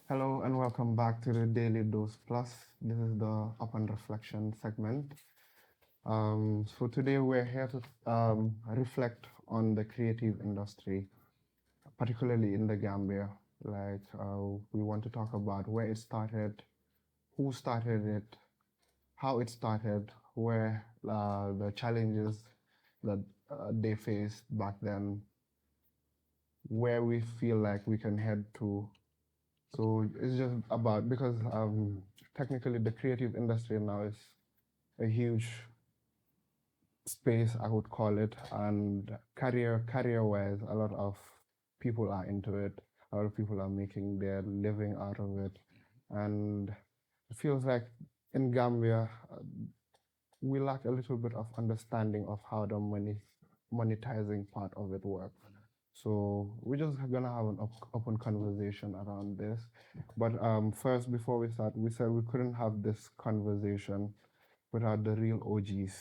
Hello and welcome back to the Daily Dose Plus. This is the Up and Reflection segment. So today we're here to reflect on the creative industry, particularly in the Gambia. We want to talk about where it started, who started it, how it started, where the challenges that they faced back then, where we feel like we can head to. So it's just about because technically the creative industry now is a huge space, I would call it, and career-wise, a lot of people are into it. A lot of people are making their living out of it, and it feels like in Gambia we lack a little bit of understanding of how the monetizing part of it works. So we're just gonna have an open conversation around this. But first, before we start, we said we couldn't have this conversation without the real OGs.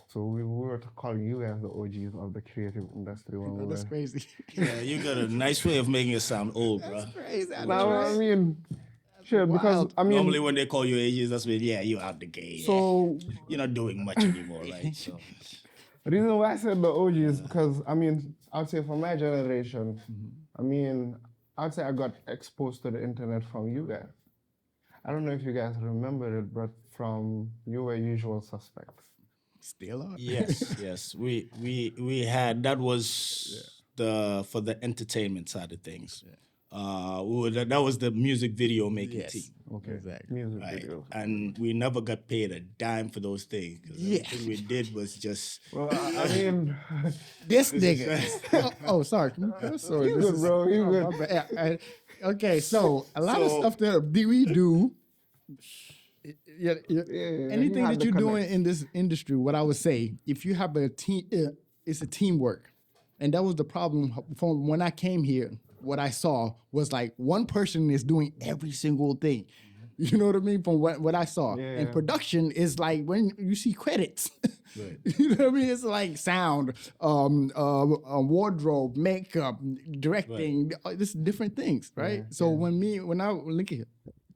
So we were to call you guys the OGs of the creative industry. That's crazy. Yeah, you got a nice way of making it sound old, bro. That's crazy. I mean, sure, because wild. I mean, Normally when they call you ages, that's when you out the game. so You're not doing much anymore, right? So the reason why I said the OG is because, I mean, I'd say for my generation, I mean, I'd say I got exposed to the internet from you guys. I don't know if you guys remember it, but from you were Usual Suspects. Still are. yes. We had that was the for the entertainment side of things. That was the music video making team. Okay, Exactly. music Right. videos. And we never got paid a dime for those things. 'Cause everything we did was just Well, I mean, This nigga. oh, sorry. Sorry. you good, bro. You good. my bad. Okay, so a lot of stuff that we do. Anything had that the you're doing connect. in this industry, what I would say, if you have a team, it's a teamwork, and that was the problem from when I came here. What I saw was like one person is doing every single thing. You know what I mean? From what I saw, and production is like when you see credits. Right. You know what I mean? It's like sound, wardrobe, makeup, directing. This is different things, right? So when I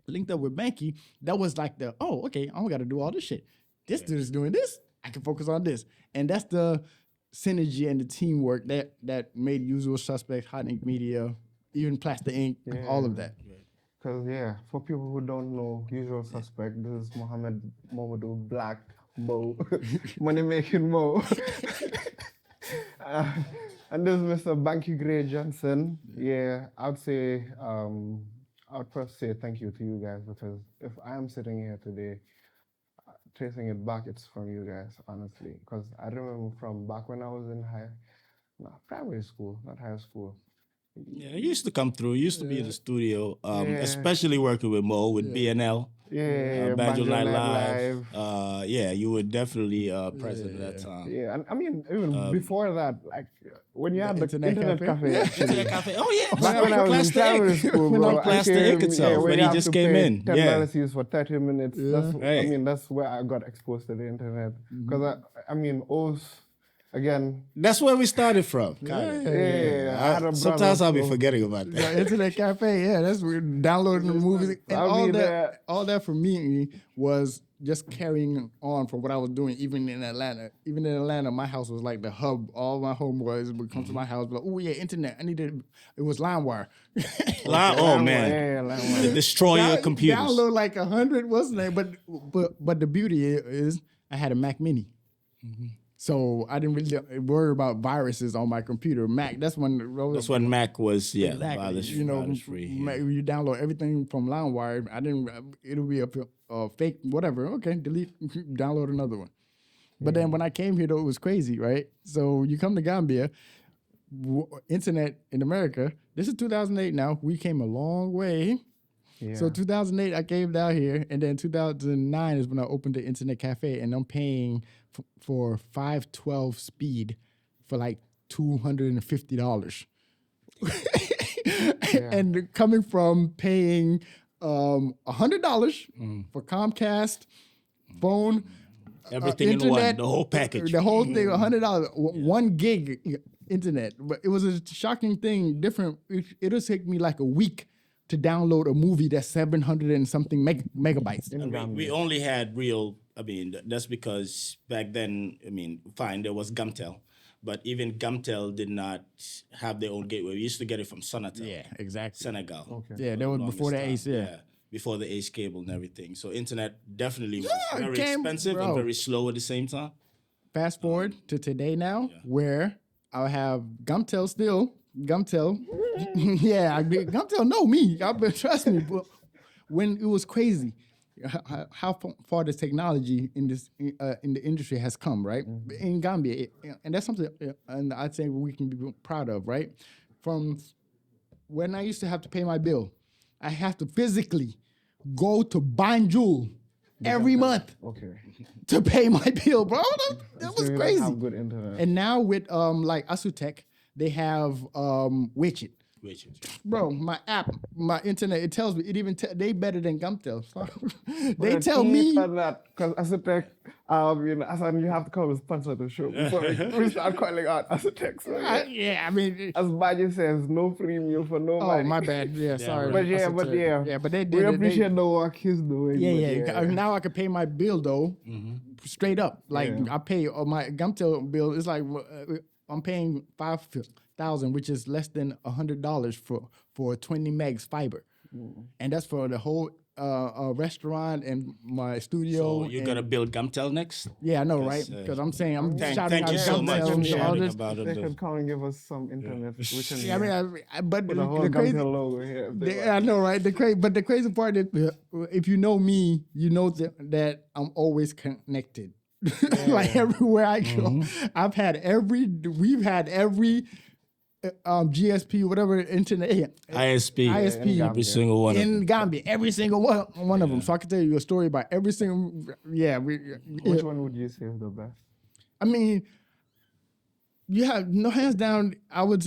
linked up with Banky, that was like okay, I don't got to do all this shit. This dude's doing this. I can focus on this, and that's the synergy and the teamwork that made Usual Suspects, Hot Ink Media, even Plastic Ink, all of that. Because, for people who don't know, Usual Suspect, this is Mohammed Momadou Black Mo, Money Making Mo. And this is Mr. Banky Gray Johnson. I'd say, I would first say thank you to you guys, because if I am sitting here today, tracing it back, it's from you guys, honestly. Because I remember from back when I was in primary school, not high school. Yeah, you used to come through. You used to be in the studio, especially working with Mo, with BNL. Banjo Night Live. You were definitely present at that time. Yeah, and I mean, even before that, like when you had the internet cafe. Internet cafe. Oh yeah, Back when I was in primary school, bro, Plastic Ink itself, when he just came in. $10 for 30 minutes. That's, Right. I mean, that's where I got exposed to the internet. Because I mean, again. That's where we started from. I had a Sometimes brother, I'll be so- forgetting about that. Yeah, Internet Cafe, that's weird. Downloading the movies. And I'll be there. all that for me was just carrying on from what I was doing, even in Atlanta. Even in Atlanta, my house was like the hub. All my homeboys would come to my house, like, oh yeah, internet. I needed. It was LimeWire. Oh man, the destroy your computers. Download like 100, wasn't it? But the beauty is, I had a Mac Mini. So I didn't really worry about viruses on my computer. Mac, that's when Mac was exactly. virus, virus free. You download everything from LimeWire. It'll be a fake whatever. Okay, delete, download another one. But then when I came here, though, it was crazy, right? So you come to Gambia, internet in America. This is 2008 now. We came a long way. So 2008, I came down here, and then 2009 is when I opened the internet cafe, and I'm paying for 512 speed for like $250. And coming from paying $100 for Comcast phone, Everything internet, in one, the whole package. the whole thing, $100, 1 gig internet. But it was a shocking thing, different. It'll take me like a week to download a movie that's 700 and something megabytes. We only had real, that's because back then, fine, there was Gumtel. But even Gumtel did not have their own gateway. We used to get it from Sonatel. Yeah, exactly. Senegal. Okay. Yeah, that was before the Ace, before the Ace cable and everything. So internet definitely was very expensive and very slow at the same time. Fast forward to today now, where I have Gumtel still. Gumtel. Gumtel know me. Trust me. But when it was crazy, how far the technology in the industry has come, right? In Gambia, and that's something, and I'd say we can be proud of, right? From when I used to have to pay my bill, I have to physically go to Banjo every month to pay my bill, bro. That was crazy. Have good internet. And now with like Asutech, they have Widget. Bro, my app, my internet, it tells me, it even they better than Gumtel. They tell me that because Asutech, you have to come with sponsor to show before we start calling out Asutech. So, as Banjo says, no free meal for nobody. Oh, my bad. Yeah, sorry. But they we appreciate the work he's doing. Now I can pay my bill though, straight up. Like I pay my Gumtel bill. It's like I'm paying $5,000, which is less than $100 for 20 megs fiber, and that's for the whole restaurant and my studio. So you're gonna build Gumtel next? Yeah, I know, right? Because I'm saying I'm shouting out you so much for Gumtel. shouting about They it. could come and give us some internet. But the whole the crazy, Gumtel logo here. I know, right? But the crazy part is, if you know me, you know that I'm always connected. Like everywhere I go, we've had every GSP, whatever internet, ISP, every single one in Gambia, every single one of them. So I can tell you a story about every single. Which one would you say is the best? I mean, you have no hands down. I would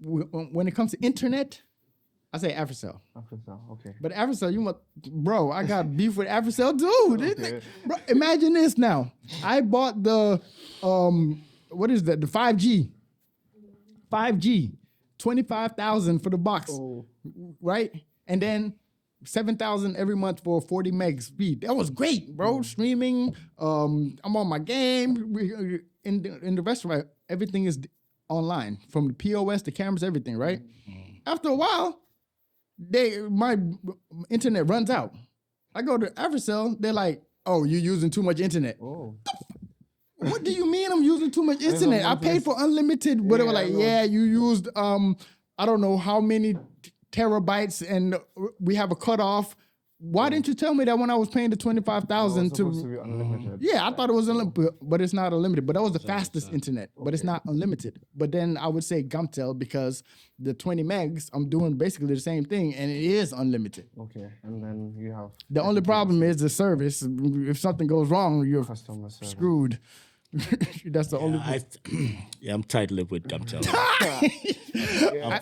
when it comes to internet, I say Africell. Okay. But Africell, bro, I got beef with Africell, dude. Bro, imagine this now. I bought the what is that? The 5G. 25,000 for the box, right? And then 7,000 every month for 40 meg speed. That was great, bro. Streaming. I'm on my game. In the restaurant, everything is online, from the POS, the cameras, everything, right? After a while, my internet runs out. I go to Africell, they're like, "Oh, you're using too much internet." What do you mean I'm using too much internet? I paid for unlimited, but they were like, you used I don't know how many terabytes, and we have a cutoff. Why didn't you tell me that when I was paying the 25,000 to be unlimited? Yeah, I thought it was unlimited, but it's not unlimited. But that was the fastest internet, but it's not unlimited. But then I would say Gumtel, because the 20 megs, I'm doing basically the same thing, and it is unlimited. Okay, and then you have... The only problem is the service. If something goes wrong, you're screwed. That's the only. I'm tight-lipped with Gumtel.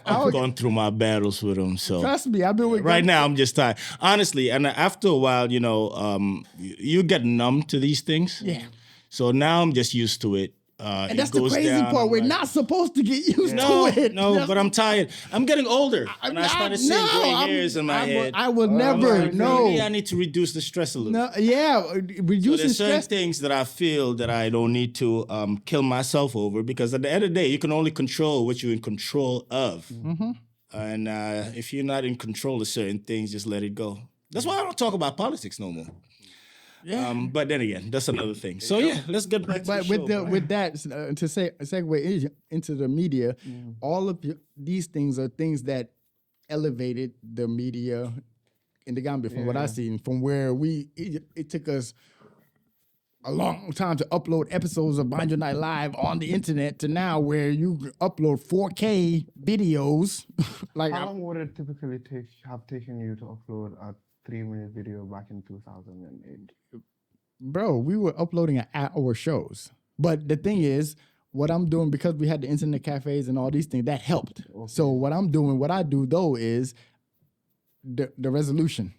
I've gone through my battles with them, so trust me, I've been with. Right now, I'm just tired, honestly. And after a while, you get numb to these things. Yeah. So now I'm just used to it. And that's the crazy part. We're not supposed to get used to it. No, but I'm tired. I'm getting older. And I started seeing gray hairs in my head. I will never. Maybe I need to reduce the stress a little. No, yeah, reducing there's certain stress. things that I feel that I don't need to kill myself over, because at the end of the day, you can only control what you're in control of. And if you're not in control of certain things, just let it go. That's why I don't talk about politics no more. Yeah. But then again, that's another thing. So let's get back to the show. With that, to segue into the media, all of these things are things that elevated the media in the Gambia, from what I've seen, from where it took us a long time to upload episodes of Banjo Night Live on the internet to now where you upload 4K videos. Like how long would it typically have taken you to upload a 3-minute video back in 2008? Bro, we were uploading an hour shows. But the thing is, what I'm doing, because we had the internet cafes and all these things, that helped. Okay. So what I do though is the resolution.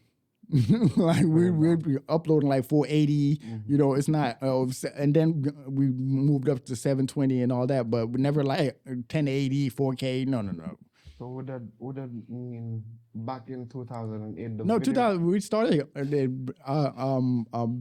Like we're uploading like 480, you know, it's not, and then we moved up to 720 and all that, but we never like 1080, 4K, no. So would that mean back in 2008? No, 2000. We started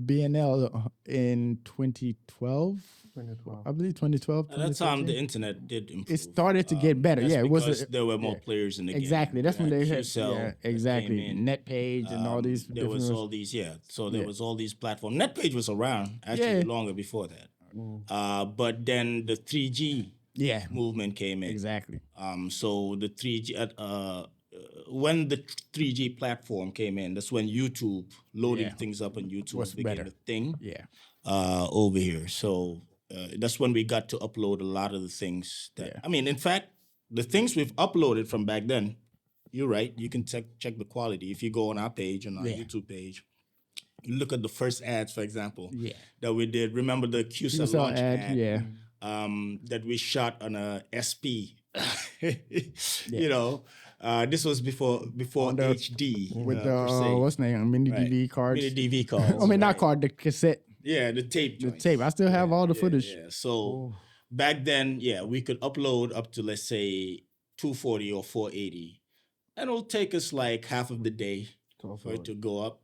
BNL in 2012. 2012. I believe 2012. At that time, the internet did improve. It started to get better. Yeah, it was. There were more players in the game. Exactly. That's when they had. QCell Yeah, exactly. NetPage and all these. There was all these. Yeah. So there was all these platforms. NetPage was around actually longer before that. But then the 3G movement came in. Exactly. So the 3G when the 3G platform came in, that's when YouTube loading things up on YouTube became a thing. Yeah. Over here. So that's when we got to upload a lot of the things that I mean, in fact, the things we've uploaded from back then, you're right, you can check the quality. If you go on our page, on our YouTube page, you look at the first ads, for example, that we did. Remember the QCell launch ad? That we shot on a SP. You know, this was before HD. With the, what's the name? Mini DV cards. Mini DV cards. I mean, not card, the cassette. Yeah, the tape. The tape. I still have all the footage. Yeah. So back then, we could upload up to, let's say, 240 or 480. And it'll take us like half of the day for it to go up.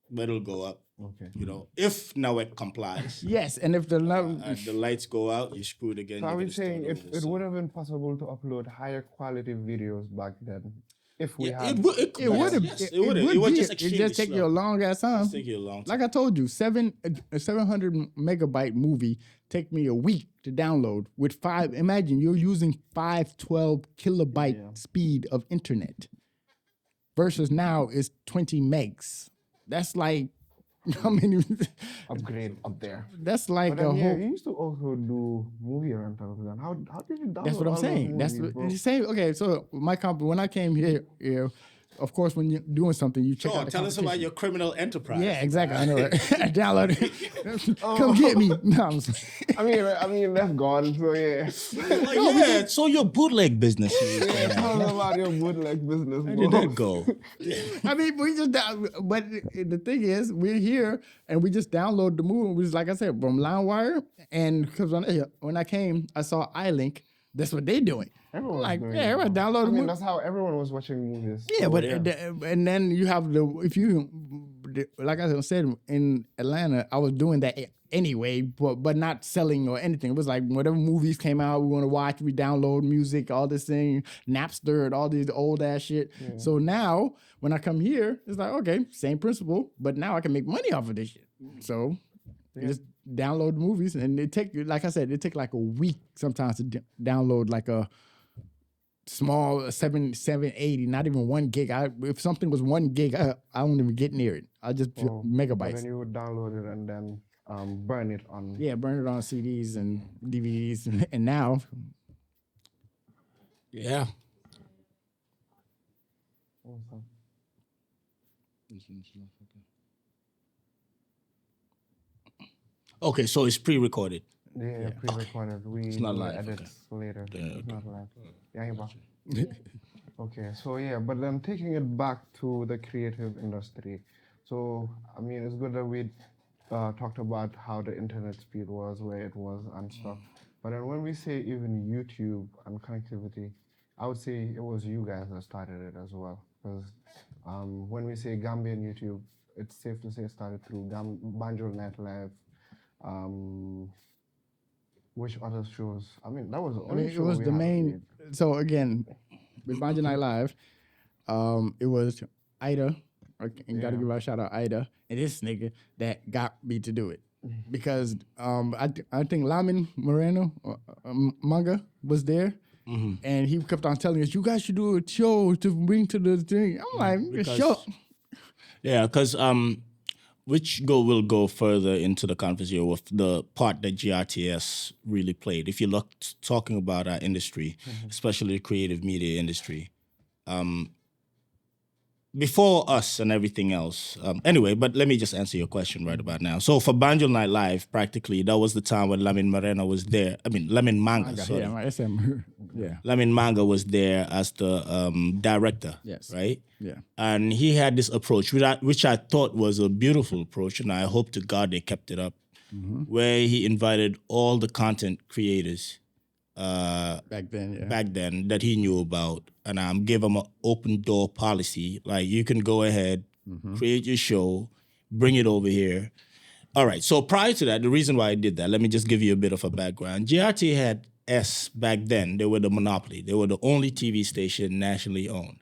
But it'll go up. Okay. You know, if NAWEC complies. Yes, and if the lights go out, you're screwed again. So are we saying it would have been possible to upload higher quality videos back then? If we had, it would have. It just take you a long ass time. Take you a long time. Like I told you, 700 megabyte movie take me a week to download with 5. Imagine you're using 512 kilobyte speed of internet, versus now is 20 megs. That's like how many upgrade up there. That's like a whole. You used to also do movie rentals. Then how did you download? That's what I'm saying. That's what you say. Okay, so my company, when I came here, of course, when you're doing something, you check out the tell us about your criminal enterprise. Yeah, exactly. I know it. Download it. Come get me. No, I mean, that's gone. So So your bootleg business. Tell us about your bootleg business. Where did that go? I mean, but the thing is, we're here and we just download the movie. We just, like I said, from LimeWire, and because when I came, I saw iLink. That's what they're doing. Everyone download the movie. That's how everyone was watching movies. Yeah, and then you have like I said, in Atlanta, I was doing that anyway, but not selling or anything. It was like whatever movies came out, we want to watch, we download music, all this thing, Napster, and all these old ass shit. Yeah. So now, when I come here, it's like, okay, same principle, but now I can make money off of this shit. So just download movies, and it take, like I said, it take like a week sometimes to download like a small 780, not even 1 gig. If something was 1 gig, I won't even get near it. I just megabytes. Then you would download it and then burn it on. Yeah, burn it on CDs and DVDs, and now. Yeah. Okay, so it's pre-recorded. Yeah, pre-recorded. It's not live. Edit later. It's not live. Okay, so but then taking it back to the creative industry. So, I mean, it's good that we talked about how the internet speed was, where it was, and stuff. But then when we say even YouTube and connectivity, I would say it was you guys that started it as well. Because when we say Gambian YouTube, it's safe to say it started through Banjo Night Live. Which other shows? I mean, that was the only show. It was the main. So again, with Banjo Night Live, it was Ida. And gotta give a shout out Ida and this nigga that got me to do it, because I think Lamin Moreno Manga was there. Mm-hmm. And he kept on telling us, you guys should do a show to bring to the thing. I'm like, sure. Yeah, because which will go further into the conversation with the part that GRTS really played. If you look talking about our industry, especially the creative media industry, before us and everything else. Anyway, but let me just answer your question right about now. So for Banjo Night Live, practically, that was the time when Lamin Moreno was there. I mean, Lamin Manga, sorry. Yeah, my SM. Yeah. Lamin Manga was there as the director, Yes. right? Yeah. And he had this approach, which I thought was a beautiful approach, and I hope to God they kept it up, where he invited all the content creators Back then, that he knew about, and give them an open door policy. Like, you can go ahead, create your show, bring it over here. All right. So prior to that, the reason why I did that, let me just give you a bit of a background. GRTS back then, they were the monopoly. They were the only TV station nationally owned.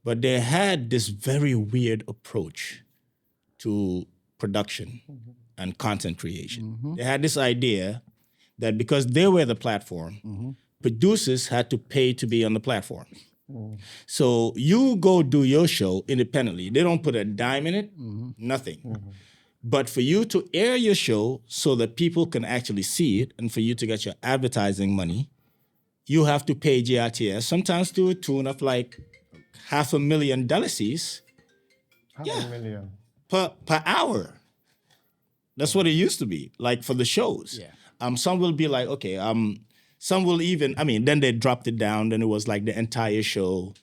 But they had this very weird approach to production and content creation. They had this idea that because they were the platform, producers had to pay to be on the platform. So you go do your show independently. They don't put a dime in it, nothing. But for you to air your show so that people can actually see it and for you to get your advertising money, you have to pay GRTS, sometimes to a tune of like $500,000 $500,000. per hour. That's what it used to be, like for the shows. Yeah. Some will be like, okay, some will even, then they dropped it down, then it was like the entire show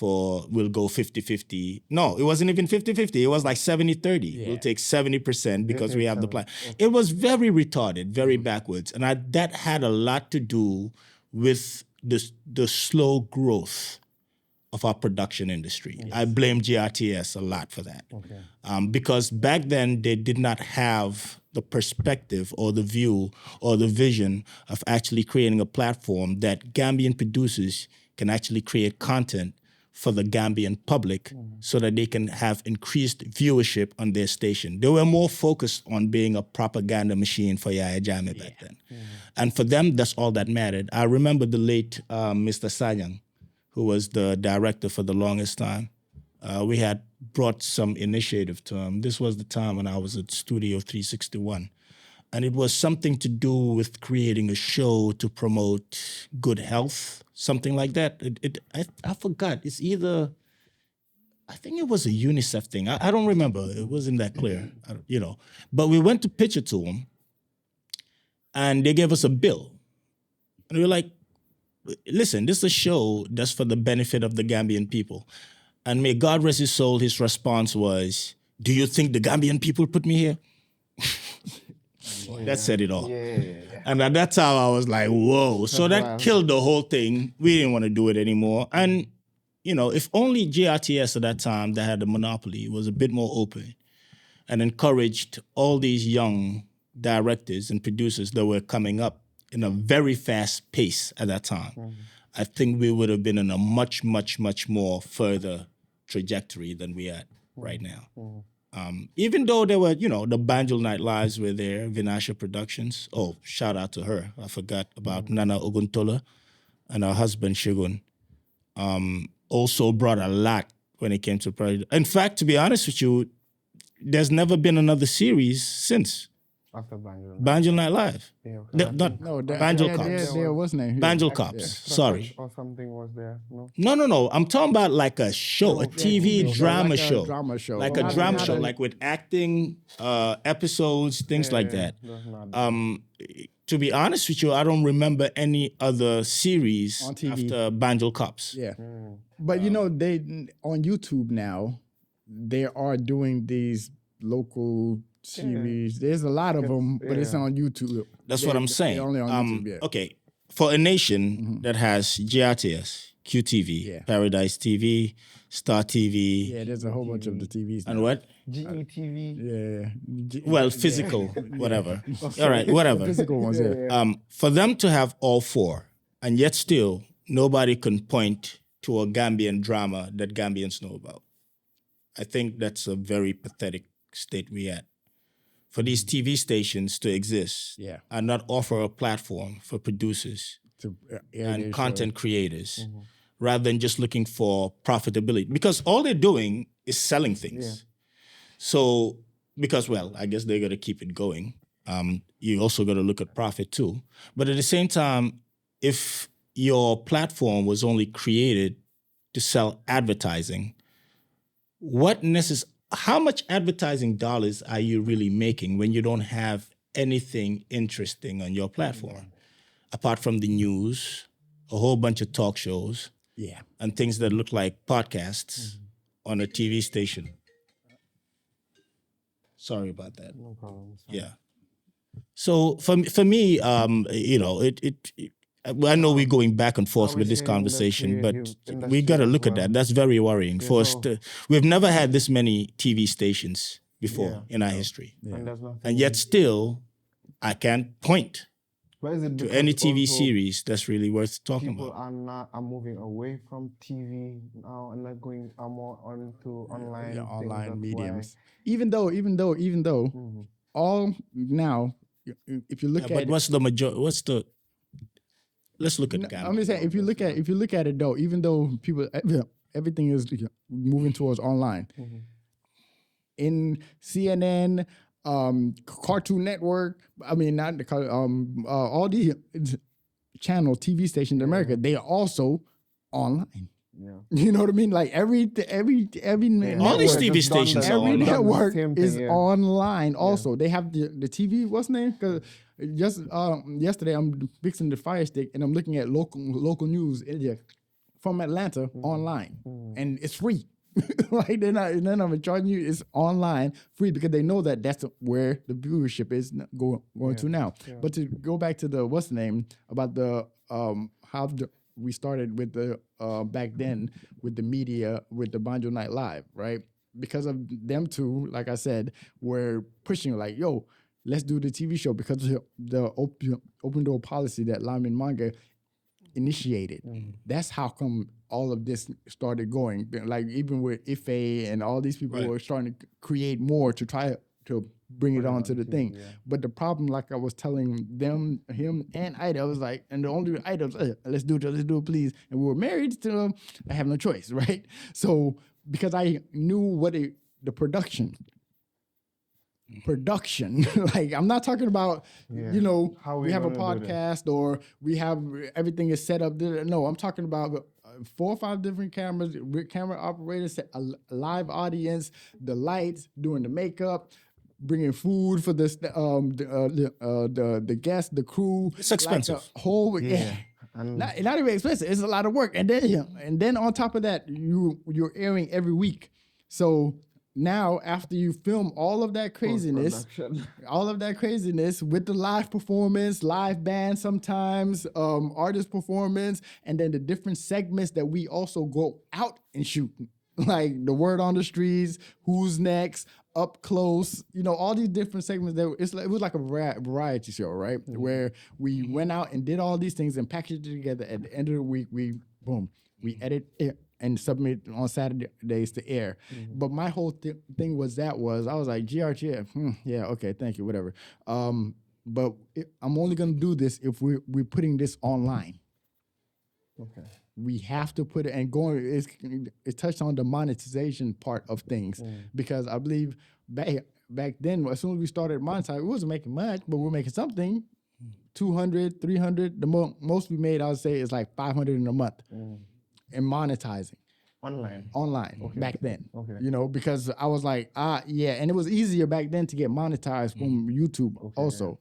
will go 50-50. No, it wasn't even 50-50. It was like 70-30. Yeah. We'll take 70% because we have the plan. It was very retarded, very backwards. And that had a lot to do with the slow growth of our production industry. Yes. I blame GRTS a lot for that. Okay. Because back then they did not have the perspective or the view or the vision of actually creating a platform that Gambian producers can actually create content for the Gambian public so that they can have increased viewership on their station. They were more focused on being a propaganda machine for Yaya Jammeh back then. And for them, that's all that mattered. I remember the late Mr. Sanyang, who was the director for the longest time. We had brought some initiative to him. This was the time when I was at Studio 361. And it was something to do with creating a show to promote good health, something like that. I forgot. It's either, I think it was a UNICEF thing. I don't remember. It wasn't that clear, But we went to pitch it to them, and they gave us a bill. And we were like, listen, this is a show that's for the benefit of the Gambian people. And may God rest his soul, his response was, do you think the Gambian people put me here? That said it all. Yeah. And at that time, I was like, whoa. So that killed the whole thing. We didn't want to do it anymore. And, if only GRTS at that time that had the monopoly was a bit more open and encouraged all these young directors and producers that were coming up in a very fast pace at that time, I think we would have been in a much, much, much more further trajectory than we are right now. Even though there were, the Banjo Night Lives were there, Vinasha Productions. Oh, shout out to her. I forgot about Nana Oguntola and her husband, Shigun. Also brought a lot when it came to project. In fact, to be honest with you, there's never been another series since. After Banjo Night Live. Yeah, Banjo Cops. There wasn't Banjo Cops. Sorry. Or something was there. No. I'm talking about like a show, a TV drama like show. A drama show. Like a drama show, like with acting, episodes, things like that. To be honest with you, I don't remember any other series on TV after Banjo Cops. Yeah. But they on YouTube now, they are doing these local series. There's a lot of them, but it's on YouTube. That's what I'm saying. They're only on YouTube, Okay, for a nation that has GRTS, QTV, Paradise TV, Star TV. Yeah, there's a whole bunch of the TVs now. And what? GETV. Yeah. Well, physical, whatever. All right, whatever. Physical ones, For them to have all four, and yet still nobody can point to a Gambian drama that Gambians know about. I think that's a very pathetic state we're at. For these TV stations to exist and not offer a platform for producers and content creators rather than just looking for profitability. Because all they're doing is selling things. So because, well, I guess they're going to keep it going. You also got to look at profit too. But at the same time, if your platform was only created to sell advertising, how much advertising dollars are you really making when you don't have anything interesting on your platform, apart from the news, a whole bunch of talk shows, and things that look like podcasts on a TV station? Sorry about that. No problem. Yeah. So for me, you know, I know we're going back and forth with this conversation, but we got to look at that. That's very worrying for us. We've never had this many TV stations before in our history, and yet still, I can't point to any TV series that's really worth talking about. People are moving away from TV now and not going more onto online. Online mediums. Even though, all now, if you look at, but what's the let's look at Gambia. I'm just saying, if you look at it though, even though people, everything is moving towards online, in CNN, Cartoon Network, I mean not the all the channel TV stations in America, they are also online. Yeah. You know what I mean? Like every network, all these TV stations, every network is online. Also, they have the TV. What's the name? Because just yesterday, I'm fixing the Fire Stick and I'm looking at local news from Atlanta online, and it's free. Like they're not even charging you. It's online, free, because they know that that's where the viewership is going to now. Yeah. But to go back to the what's the name about the we started with the back then with the media, with the Banjo Night Live, right? Because of them two, like I said, were pushing like, yo, let's do the TV show, because of the open door policy that Lyman Manga initiated. That's how come all of this started going. Like even with Ife and all these people were starting to create more to try to bring it onto the thing. Yeah. But the problem, like I was telling them, him and Ida, I was like, and the only Ida was, let's do it, please. And we were married to them. I have no choice, right? So because I knew what the production, like I'm not talking about, you know, we have a podcast or we have everything is set up there. No, I'm talking about 4 or 5 different cameras, camera operators, a live audience, the lights, doing the makeup, bringing food for the guests, the crew. It's expensive. Like the whole not even expensive. It's a lot of work, and then on top of that, you're airing every week. So now, after you film all of that craziness with the live performance, live band sometimes, artist performance, and then the different segments that we also go out and shoot, like the word on the streets, who's next, up close, you know, all these different segments. It was like a variety show, right? Where we went out and did all these things and packaged it together. At the end of the week, we edit it and submit on Saturdays to air. But my whole thing was I was like, GRTS, yeah, okay, thank you, whatever. But I'm only gonna do this if we're putting this online. Okay. We have to put it and going. It touched on the monetization part of things, because I believe back then, as soon as we started monetizing, we wasn't making much, but we're making something. 200, 300. The most we made, I would say, is like 500 in a month. And monetizing online back then, you know, because I was like, and it was easier back then to get monetized from YouTube also.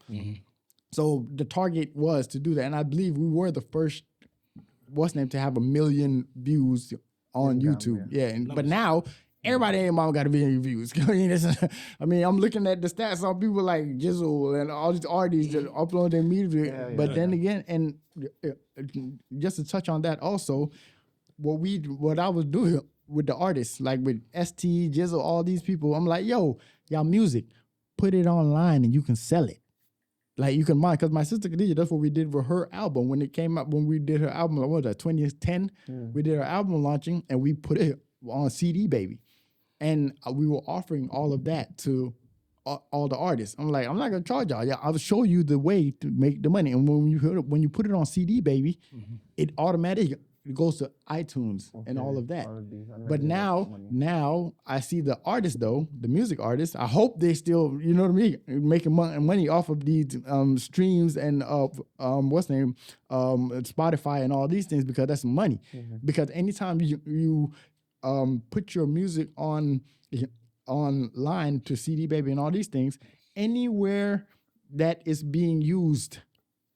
So the target was to do that, and I believe we were the first to have 1 million views on YouTube. But now everybody and mom got 1 million views. I mean, I'm looking at the stats. Some people like Jizzle and all these artists that upload their music. Then again, and just to touch on that also, what I was doing with the artists, like with ST, Jizzle, all these people, I'm like, yo, y'all music, put it online and you can sell it. Like you can because my sister Khadija, that's what we did for her album when it came out. When we did her album, what was that, 2010? We did her album launching and we put it on CD, baby. And we were offering all of that to all the artists. I'm like, I'm not gonna charge y'all. Yeah, I'll show you the way to make the money. And when you put it on CD, baby, it automatically goes to iTunes and all of that. All of these, and But then you get now, money. now I see the artists though, the music artists. I hope they still, you know what I mean, making money off of these streams and what's the name, Spotify and all these things, because that's money. Because anytime you put your music online to CD Baby and all these things, anywhere that is being used,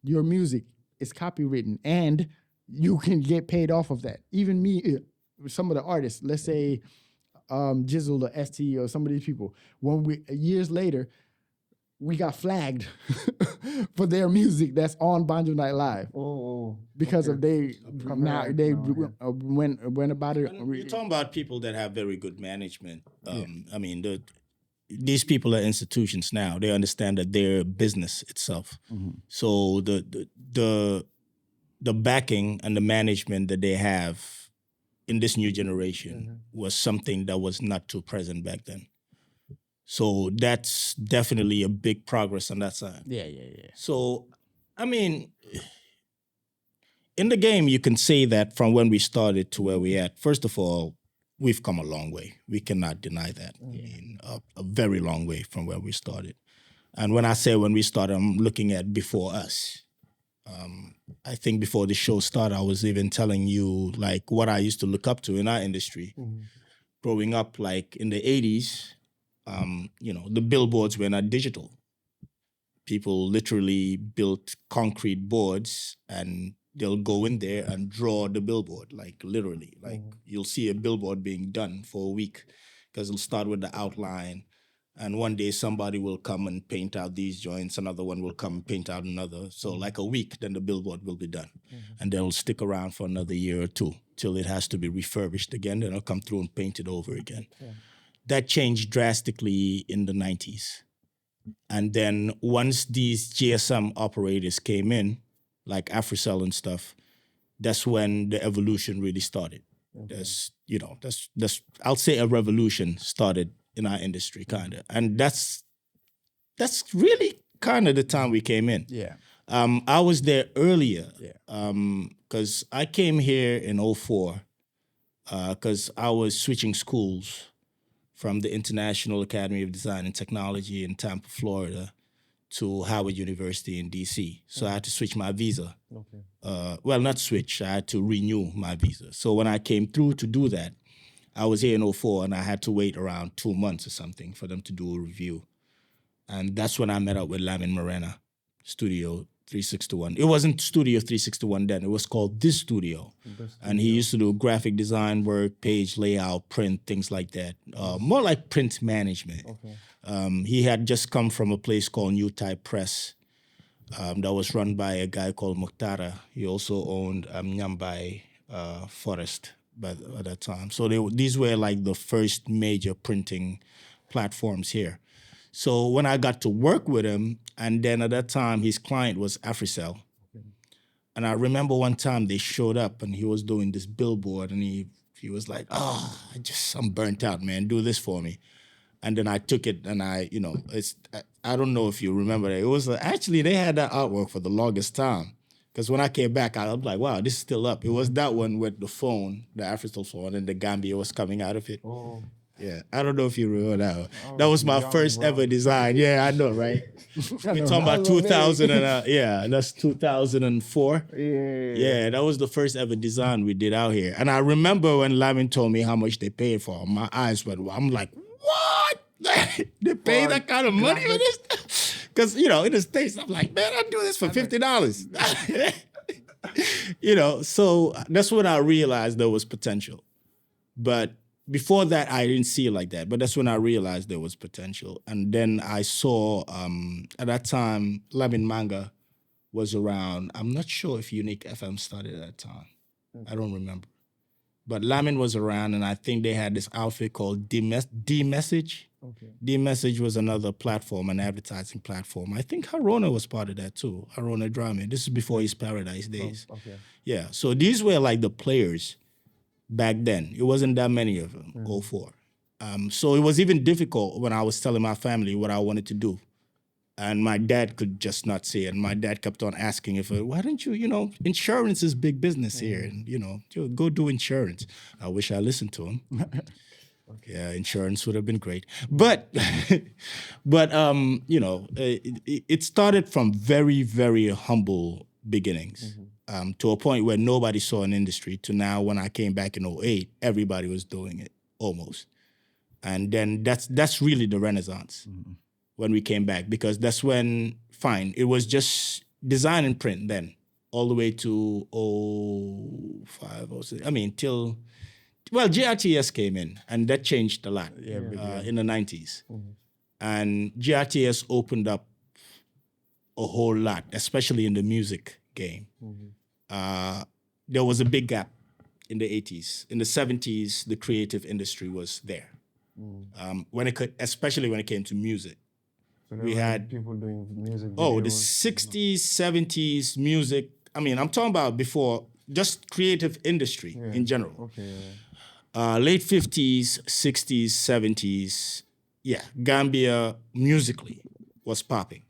your music is copywritten and you can get paid off of that. Even me, some of the artists, let's say Jizzle or ST or some of these people, when we years later, we got flagged for their music that's on Banjo Night Live. Because of they went about it. You're talking about people that have very good management. I mean, these people are institutions now. They understand that they're a business itself. So the backing and the management that they have in this new generation was something that was not too present back then. So that's definitely a big progress on that side. Yeah. So, I mean, in the game, you can say that from when we started to where we're at, first of all, we've come a long way. We cannot deny that. I mean, a very long way from where we started. And when I say when we started, I'm looking at before us. I think before the show started, I was even telling you like what I used to look up to in our industry. Growing up, like in the 80s, the billboards were not digital. People literally built concrete boards and they'll go in there and draw the billboard, like literally. Like you'll see a billboard being done for a week because it'll start with the outline. And one day somebody will come and paint out these joints, another one will come and paint out another. So like a week, then the billboard will be done. And they'll stick around for another year or two till it has to be refurbished again. Then they'll come through and paint it over again. That changed drastically in the 90s. And then once these GSM operators came in, like AfriCell and stuff, that's when the evolution really started. That's I'll say a revolution started in our industry, kind of. And that's really kind of the time we came in. Yeah. I was there earlier because I came here in 2004 because I was switching schools from the International Academy of Design and Technology in Tampa, Florida, to Howard University in D.C. So I had to switch my visa. Well, not switch. I had to renew my visa. So when I came through to do that, I was here in 2004 and I had to wait around 2 months or something for them to do a review. And that's when I met up with Lamin Morena, Studio 361. It wasn't Studio 361 then. It was called This Studio. And he used to do graphic design work, page layout, print, things like that. More like print management. He had just come from a place called New Type Press that was run by a guy called Muktara. He also owned Nyambai Forest by that time. So these were like the first major printing platforms here. So when I got to work with him, and then at that time his client was AfriCell. And I remember one time they showed up and he was doing this billboard and he was like, I'm burnt out, man. Do this for me. And then I took it and I don't know if you remember that. It was actually, they had that artwork for the longest time. Because when I came back, I was like, wow, this is still up. It was that one with the phone, the AfriCell phone, and the Gambia was coming out of it. Yeah, I don't know if you remember that one. That was my first ever design. Yeah, I know, right? We're talking about 2000 and that's 2004. Yeah, that was the first ever design we did out here. And I remember when Lamin told me how much they paid for it, my eyes went, I'm like, what? They pay that kind of money for this? Because, in the States, I'm like, man, I'd do this for $50. So that's when I realized there was potential. But before that, I didn't see it like that. But that's when I realized there was potential. And then I saw, at that time, Lamin Manga was around. I'm not sure if Unique FM started at that time. I don't remember. But Lamin was around, and I think they had this outfit called D-Message. D-Message was another platform, an advertising platform. I think Harona was part of that too, Harona Drama. This is before his Paradise days. Yeah, so these were like the players back then. It wasn't that many of them, 04. So it was even difficult when I was telling my family what I wanted to do. And my dad could just not see it. And my dad kept on asking if, why don't you, insurance is big business here. And, go do insurance. I wish I listened to him. Yeah, insurance would have been great. But, it started from very, very humble beginnings to a point where nobody saw an industry to now when I came back in '08, everybody was doing it almost. And then that's really the renaissance. When we came back, because that's when, it was just design and print then, all the way to 05, 06, till, GRTS came in, and that changed a lot in the 90s. And GRTS opened up a whole lot, especially in the music game. There was a big gap in the 80s. In the 70s, the creative industry was there. Especially when it came to music. We had people doing music videos. Oh, the 60s, 70s music. I'm talking about before, just creative industry in general. Okay. Late 50s, 60s, 70s, Gambia musically was popping.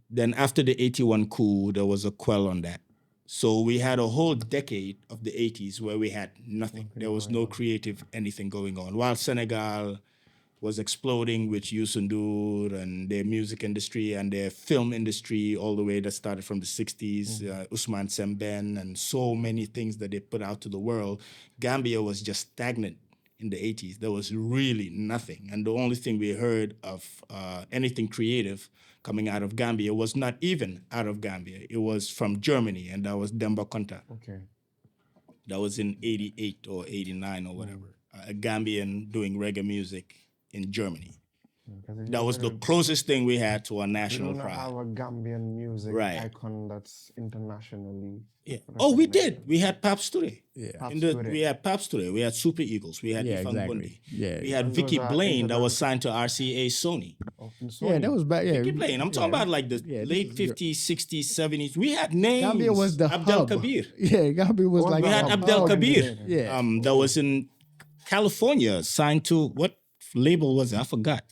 Then after the 81 coup, there was a quell on that. So we had a whole decade of the 80s where we had nothing. There was no creative anything going on. While Senegal was exploding with Youssou N'Dour and their music industry and their film industry all the way that started from the 60s, Ousmane Sembène and so many things that they put out to the world. Gambia was just stagnant in the 80s. There was really nothing. And the only thing we heard of anything creative coming out of Gambia was not even out of Gambia. It was from Germany, and that was Demba Konta. Okay. That was in 88 or 89 or whatever. A Gambian doing reggae music in Germany. That was the closest thing we had to a national pride. We don't have a Gambian music icon that's internationally. Yeah. Oh, we did. We had Paps Toure. Yeah. We had Paps Toure. We had Super Eagles. We had Ifang Bundi. Yeah. We had Vicky Blaine that was signed to RCA Sony. Yeah, that was back. Yeah, Vicky Blaine. I'm talking about like the late 50s, 60s, 70s. We had names. Gambia was the Abdel hub. Kabir. Yeah, Gambia was like. We had Abdel Kabir. Yeah. That was in California, signed to what label was it? I forgot.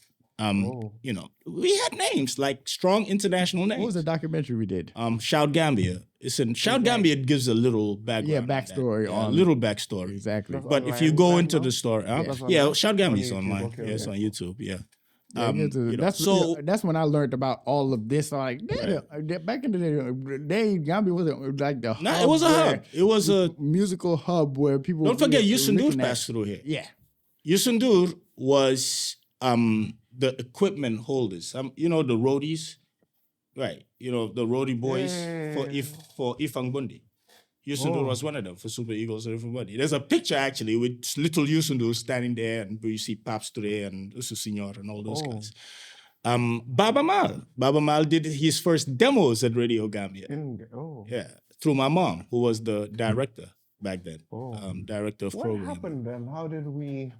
We had names like strong international names. What was the documentary we did? Shout Gambia. Shout Gambia gives a little background. Yeah, backstory on a little backstory. Exactly. But if you go into the story, Shout Gambia is online. Okay, it's on YouTube. Yeah. That's when I learned about all of this. Like, back in the day, Gambia wasn't like the hub. It was a hub. It was a musical hub where people. Don't forget, Youssou N'Dour passed through here. Yeah. Youssou N'Dour was the equipment holders. The roadies, right? The roadie boys for Ifang Bundi. Youssou N'Dour was one of them for Super Eagles and everybody. There's a picture actually with little Youssou N'Dour standing there, and you see Paps Toure and Usu Signor and all those guys. Baba Mal did his first demos at Radio Gambia. Yeah, through my mom, who was the director back then. Director of programming. What happened then? How did we?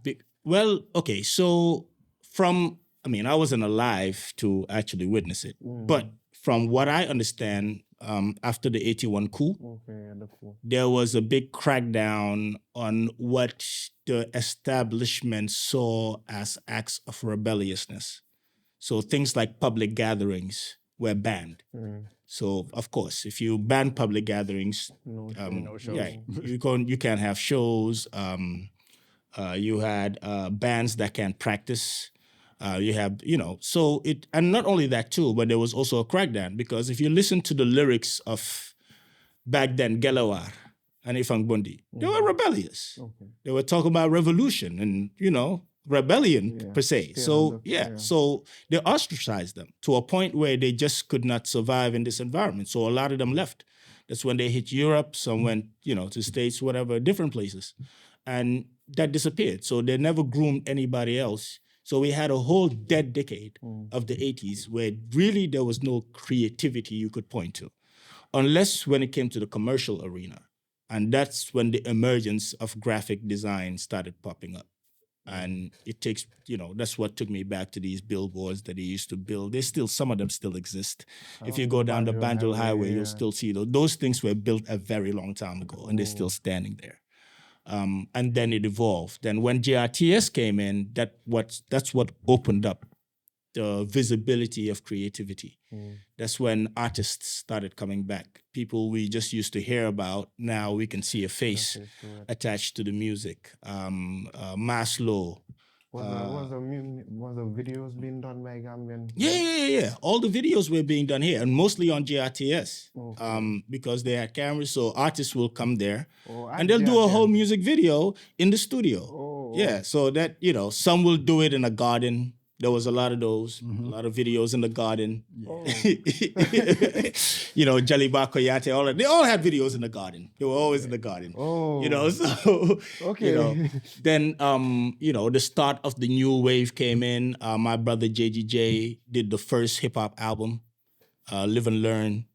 So I wasn't alive to actually witness it, but from what I understand, after the 81 coup, there was a big crackdown on what the establishment saw as acts of rebelliousness. So things like public gatherings were banned. So of course, if you ban public gatherings, no shows. You can't have shows. You had bands that can't practice. You have, and not only that too, but there was also a crackdown, because if you listen to the lyrics of back then, Gelawar and Ifang Bundi, they were rebellious. Okay. They were talking about revolution and, rebellion per se. So they ostracized them to a point where they just could not survive in this environment. So a lot of them left. That's when they hit Europe. Some went, to the States, whatever, different places. And that disappeared. So they never groomed anybody else. So we had a whole dead decade of the 80s where really there was no creativity you could point to, unless when it came to the commercial arena. And that's when the emergence of graphic design started popping up. And it takes, that's what took me back to these billboards that they used to build. Some of them still exist. If you go down the Banjo Highway, you'll still see those. Those things were built a very long time ago, and they're still standing there. And then it evolved. Then when GRTS came in, that's what opened up the visibility of creativity. That's when artists started coming back. People we just used to hear about, now we can see a face attached to the music. Maslow. Was the videos being done by Gambian? Yeah. All the videos were being done here, and mostly on GRTS, because they had cameras. So artists will come there, and they'll do a whole music video in the studio. Yeah, so that some will do it in a garden. There was a lot of those, a lot of videos in the garden. Jaliba Koyate, they all had videos in the garden. They were always in the garden. So then the start of the new wave came in. My brother JGJ did the first hip hop album, Live and Learn.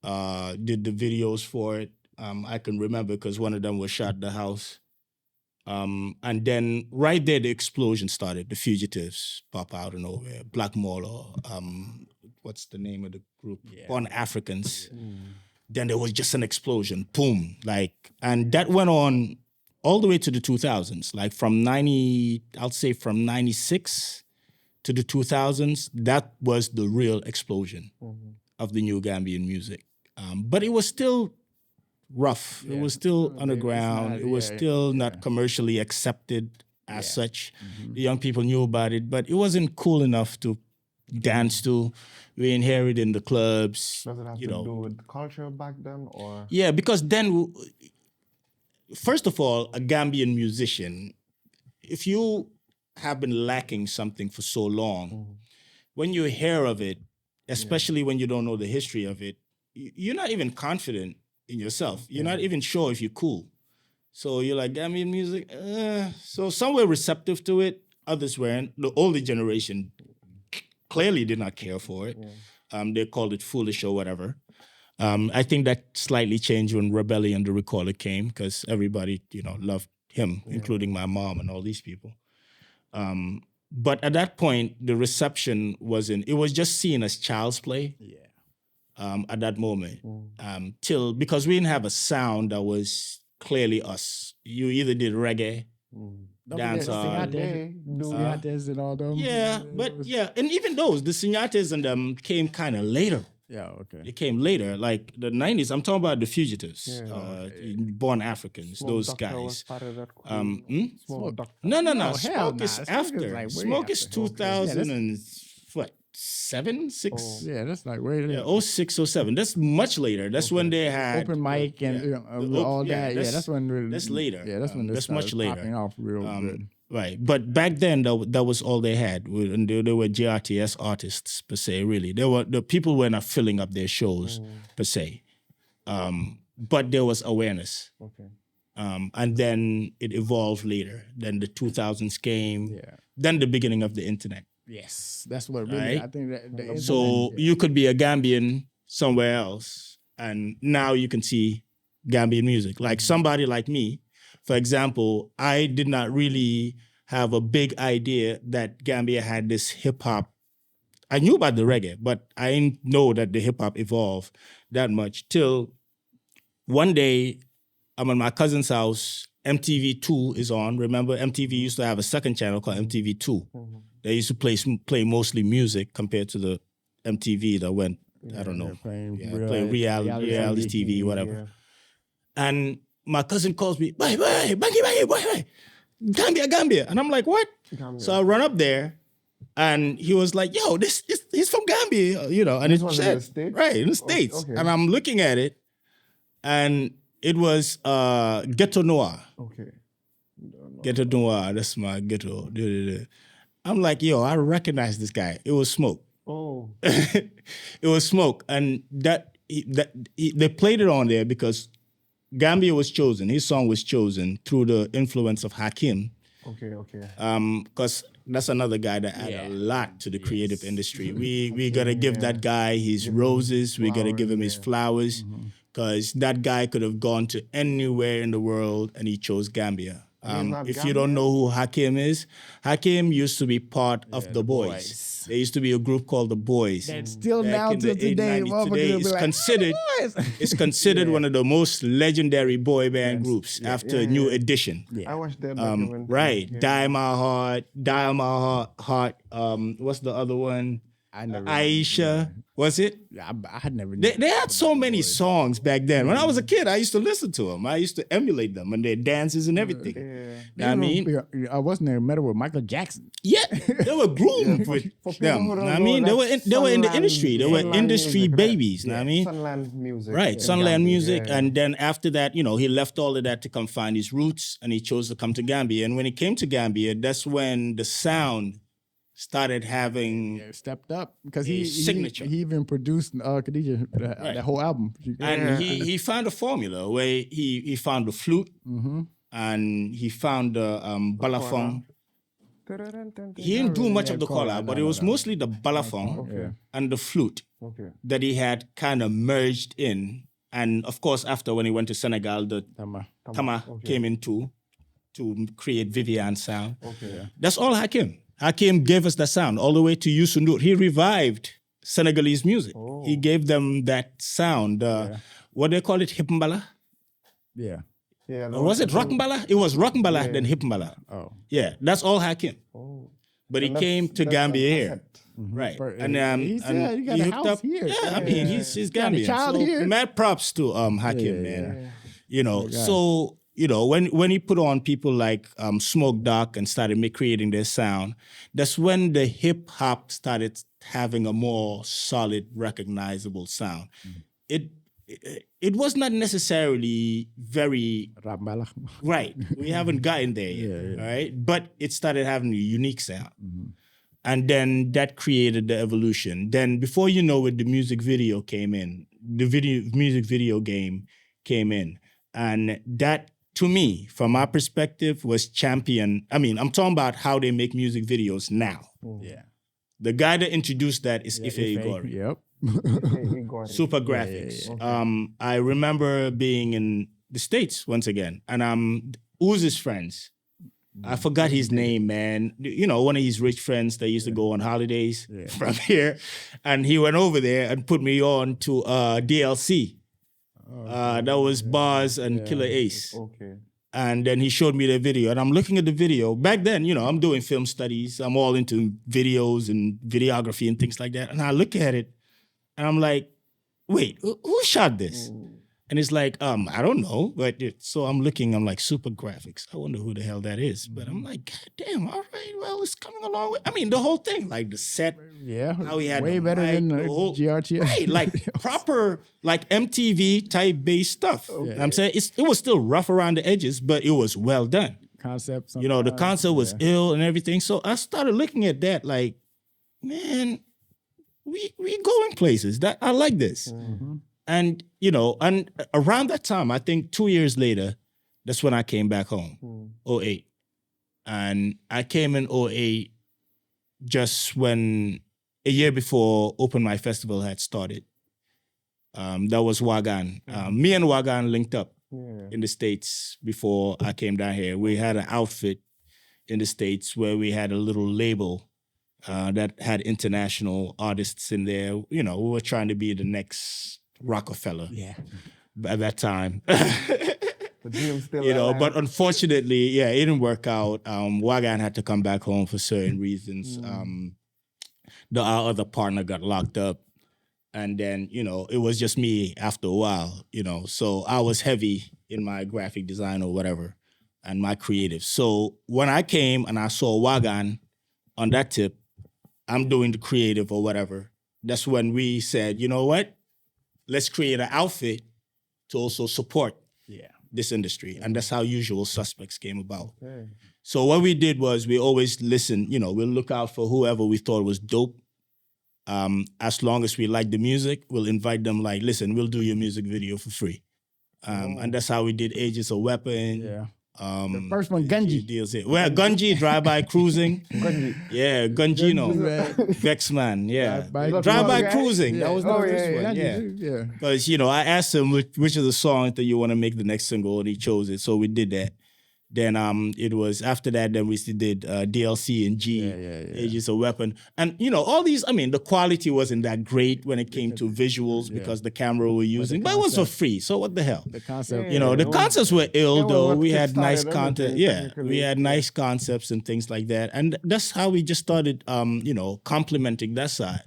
Did the videos for it. I can remember because one of them was shot at the house. And then right there, the explosion started. The Fugitives pop out of nowhere. Black Mauler, what's the name of the group? Born Africans. Then there was just an explosion, boom, and that went on all the way to the 2000s. Like from 96 to the 2000s, that was the real explosion of the new Gambian music. But it was still rough. It was still underground. It was still not commercially accepted as such. The young people knew about it, but it wasn't cool enough to dance to. We didn't hear it in the clubs. Does it have to do with culture back then, or? Yeah, because then, first of all, a Gambian musician, if you have been lacking something for so long, when you hear of it, especially when you don't know the history of it, you're not even confident in yourself. You're not even sure if you're cool. So you're like, Gambian music? So some were receptive to it, others weren't. The older generation clearly did not care for it. They called it foolish or whatever. I think that slightly changed when Rebellion, the recorder, came, because everybody, loved him, including my mom and all these people. But at that point, the reception it was just seen as child's play. At that moment, because we didn't have a sound that was clearly us. You either did reggae, dancehall, Sinyates and all them. And even those, the Sinyates and them came kind of later. They came later, like the 90s. I'm talking about the Fugitives, Born Africans, those guys. No. Smoke is after. Smoke is 2000 and what? 7, 6? Yeah, that's like way later. 06, 07. That's much later. That's when they had open mic and all that. That's when really, that's later. Yeah, that's when that's much later. Popping off real good. Right, but back then that was all they had, and they were GRTS artists per se. Really, the people were not filling up their shows per se, but there was awareness. And then it evolved later. Then the 2000s came. Then the beginning of the internet. Yes, that's what really. Right? I think that so you could be a Gambian somewhere else, and now you can see Gambian music. Like somebody like me, for example, I did not really have a big idea that Gambia had this hip hop. I knew about the reggae, but I didn't know that the hip hop evolved that much till one day I'm at my cousin's house. MTV2 is on. Remember, MTV used to have a second channel called MTV2. They used to play mostly music compared to the MTV that went, I don't know, play reality TV, whatever. And my cousin calls me, bye, Gambia. And I'm like, what? Gambia. So I run up there, and he was like, yo, he's from Gambia, and this was in the States? Right, in the States. Okay. And I'm looking at it, and it was Ghetto Noir. Okay. Ghetto Noir, that's my ghetto. I'm like, yo, I recognize this guy. It was Smoke. Oh. It was Smoke. And they played it on there because Gambia was chosen. His song was chosen through the influence of Hakim. Okay. Because that's another guy that added a lot to the creative industry. We got to give that guy his roses. We got to give him his flowers. Because that guy could have gone to anywhere in the world and he chose Gambia. If you don't know who Hakim is, Hakim used to be part of the Boys. There used to be a group called the Boys. That's still Back now in the till today. 890s. Motherfuckers Today will be it's like, considered "Oh, the Boys." it's considered one of the most legendary boy band groups after New Edition. I watched their documentary. Right, Yeah. Die My Heart. What's the other one? Aisha. Was it? I had never. They had so many songs back then. When I was a kid, I used to listen to them. I used to emulate them and their dances and everything. Yeah. I mean, I wasn't there metal with Michael Jackson. yeah, they were groomed with them. who don't I mean, know, they were in the Sunland- industry. They were Sunland industry music, babies. I mean, Sunland music. right, in Sunland Gambia, music, yeah. and then after that, he left all of that to come find his roots, and he chose to come to Gambia. And when he came to Gambia, that's when the sound started having. Stepped up because A signature. He even produced Khadija that whole album. And he found a formula where he found the flute and he found the balafon. He didn't do much of the kola, but it was mostly the balafon and the flute that he had kind of merged in. And of course, after when he went to Senegal, the tama came in too to create Vivian sound. That's all Hakim. Hakim gave us the sound all the way to Youssou N'Dour. He revived Senegalese music. He gave them that sound. What do they call it? Hipmbala? Yeah. Yeah, Or was it Rockmbala? It was Rockmbala, then Hipmbala. Oh. Yeah, that's all Hakim. But he came to Gambia here. Mm-hmm. Right. And he said, you got a hooked house up. here. Yeah, I mean, he's Got a Gambian. child So here. mad props to Hakim, man. You know, so when he put on people like Smoke Dog and started creating their sound, that's when the hip hop started having a more solid, recognizable sound. It was not necessarily very right. We haven't gotten there yet, all right? But it started having a unique sound. And then that created the evolution. Then before you know it, the music video came in. The music video game came in. And that, to me, from my perspective, was champion. I mean, I'm talking about how they make music videos now. Yeah. The guy that introduced that is Ife Igori. Yep. Super graphics. I remember being in the States once again, and Uz's friends. I forgot his name, man. You know, one of his rich friends that used to go on holidays from here, and he went over there and put me on to DLC. That was Bars and Killer Ace. Okay. And then he showed me the video, and I'm looking at the video. Back then, I'm doing film studies. I'm all into videos and videography and things like that. And I look at it, and I'm like, wait, who shot this? And it's like, I don't know. But so I'm looking, I'm like, super graphics. I wonder who the hell that is. But I'm like, God damn, all right, well, it's coming along with, I mean, the whole thing, like the set. Yeah. How he had way the better mic, than the the whole- GRTS. Right, like proper, like MTV type based stuff. You know what I'm saying it was still rough around the edges, but it was well done. Concept. The concept was ill and everything. So I started looking at that like, man, we going places. That I like this. And and around that time, I think 2 years later, that's when I came back home, 08. And I came in 08 just when a year before Open Mic Festival had started. That was Wagan. Me and Wagan linked up in the States before I came down here. We had an outfit in the States where we had a little label that had international artists in there. We were trying to be the next Rockefeller at that time. The dream still alive. But unfortunately, it didn't work out. Wagan had to come back home for certain reasons. Our other partner got locked up. And then, it was just me after a while, So I was heavy in my graphic design or whatever and my creative. So when I came and I saw Wagan on that tip, I'm doing the creative or whatever. That's when we said, you know what? Let's create an outfit to also support this industry. And that's how Usual Suspects came about. Okay. So what we did was we always listen, we'll look out for whoever we thought was dope. As long as we like the music, we'll invite them like, listen, we'll do your music video for free. And that's how we did Ages of Weapon. Yeah. The first one, Gunji. Well, Gunji, Drive-By Cruising. Gunji. Yeah, Gunjino. Vexman, yeah. Drive-By Drive-By Cruising. Cruising. That was the first one, yeah. Because, I asked him which of the songs that you want to make the next single, and he chose it. So we did that. Then it was after that. Then we did DLC and G, Age is a Weapon, and all these. I mean, the quality wasn't that great when it came to visuals because the camera we're using, but it was for free. So what the hell? The concept, the concepts were ill though. We had nice kickstarted content. everything, Yeah, technically. we had nice concepts and things like that, and that's how we just started. Complementing that side,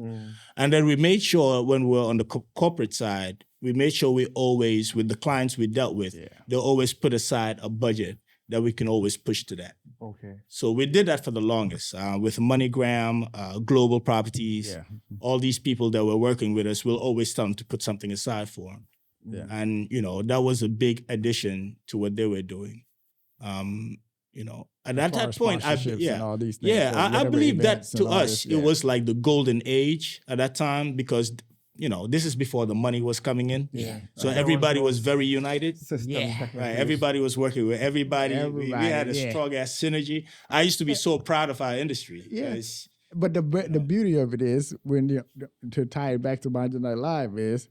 and then we made sure when we were on the corporate side, we made sure we always, with the clients we dealt with, they always put aside a budget that we can always push to that. Okay. So we did that for the longest with MoneyGram, Global Properties, all these people that were working with us. We'll always tell them to put something aside for them. Yeah. And, that was a big addition to what they were doing. And at that point, and all these things. I whatever believe that events and to all us, this, it was like the golden age at that time because, this is before the money was coming in. Yeah. So everybody was very united. System Yeah. technically. Right, everybody was working with everybody. We had a strong ass synergy. I used to be so proud of our industry. Yeah. 'cause, But the beauty of it is to tie it back to Banjo Night Live is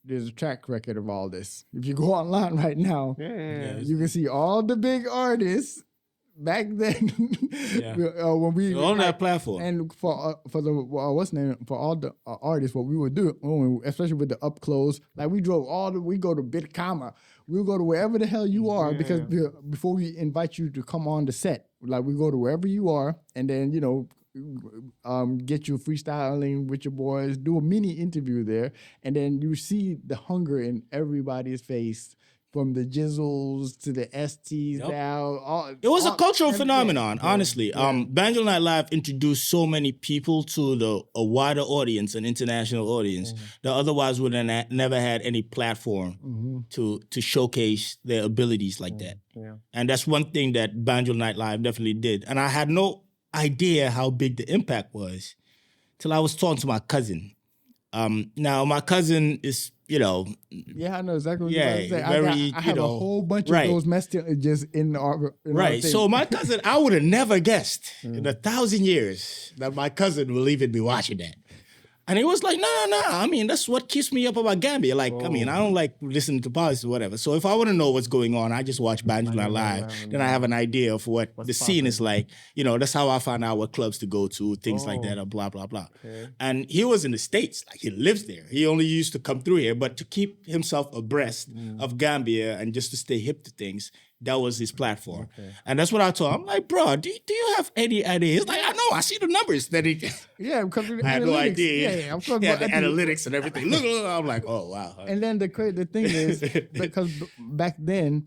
there's a track record of all this. If you go online right now, you can see all the big artists back then when we on that platform. and for the for all the artists, what we would do, especially with the up close, like we go to Bitcama, we'll go to wherever the hell you are because before we invite you to come on the set, like we go to wherever you are, and then get you freestyling with your boys, do a mini interview there, and then you see the hunger in everybody's face. From the jizzles to the STs down. It was a cultural phenomenon, honestly. Banjo Night Live introduced so many people to a wider audience, an international audience, that otherwise would have never had any platform to showcase their abilities like that. Yeah. And that's one thing that Banjo Night Live definitely did. And I had no idea how big the impact was till I was talking to my cousin. Now, my cousin is, I know exactly what you're about to say. I have a whole bunch of those messages in our right. So my cousin, I would have never guessed in 1,000 years that my cousin will even be watching that. And he was like, no. I mean, that's what keeps me up about Gambia. Like, I mean, I don't like listening to politics or whatever. So if I want to know what's going on, I just watch Banjo Night Live. Then I have an idea of what the scene is like. That's how I find out what clubs to go to, things like that, or blah, blah, blah. Okay. And he was in the States. Like, he lives there. He only used to come through here. But to keep himself abreast of Gambia and just to stay hip to things, that was his platform. Okay. And that's what I told him. I'm like, bro, do you have any idea? He's like, I know, I see the numbers that he... Yeah, because I had no idea. Yeah, of course. Yeah, the analytics and everything. Look, I'm like, oh, wow. And then the thing is, because back then,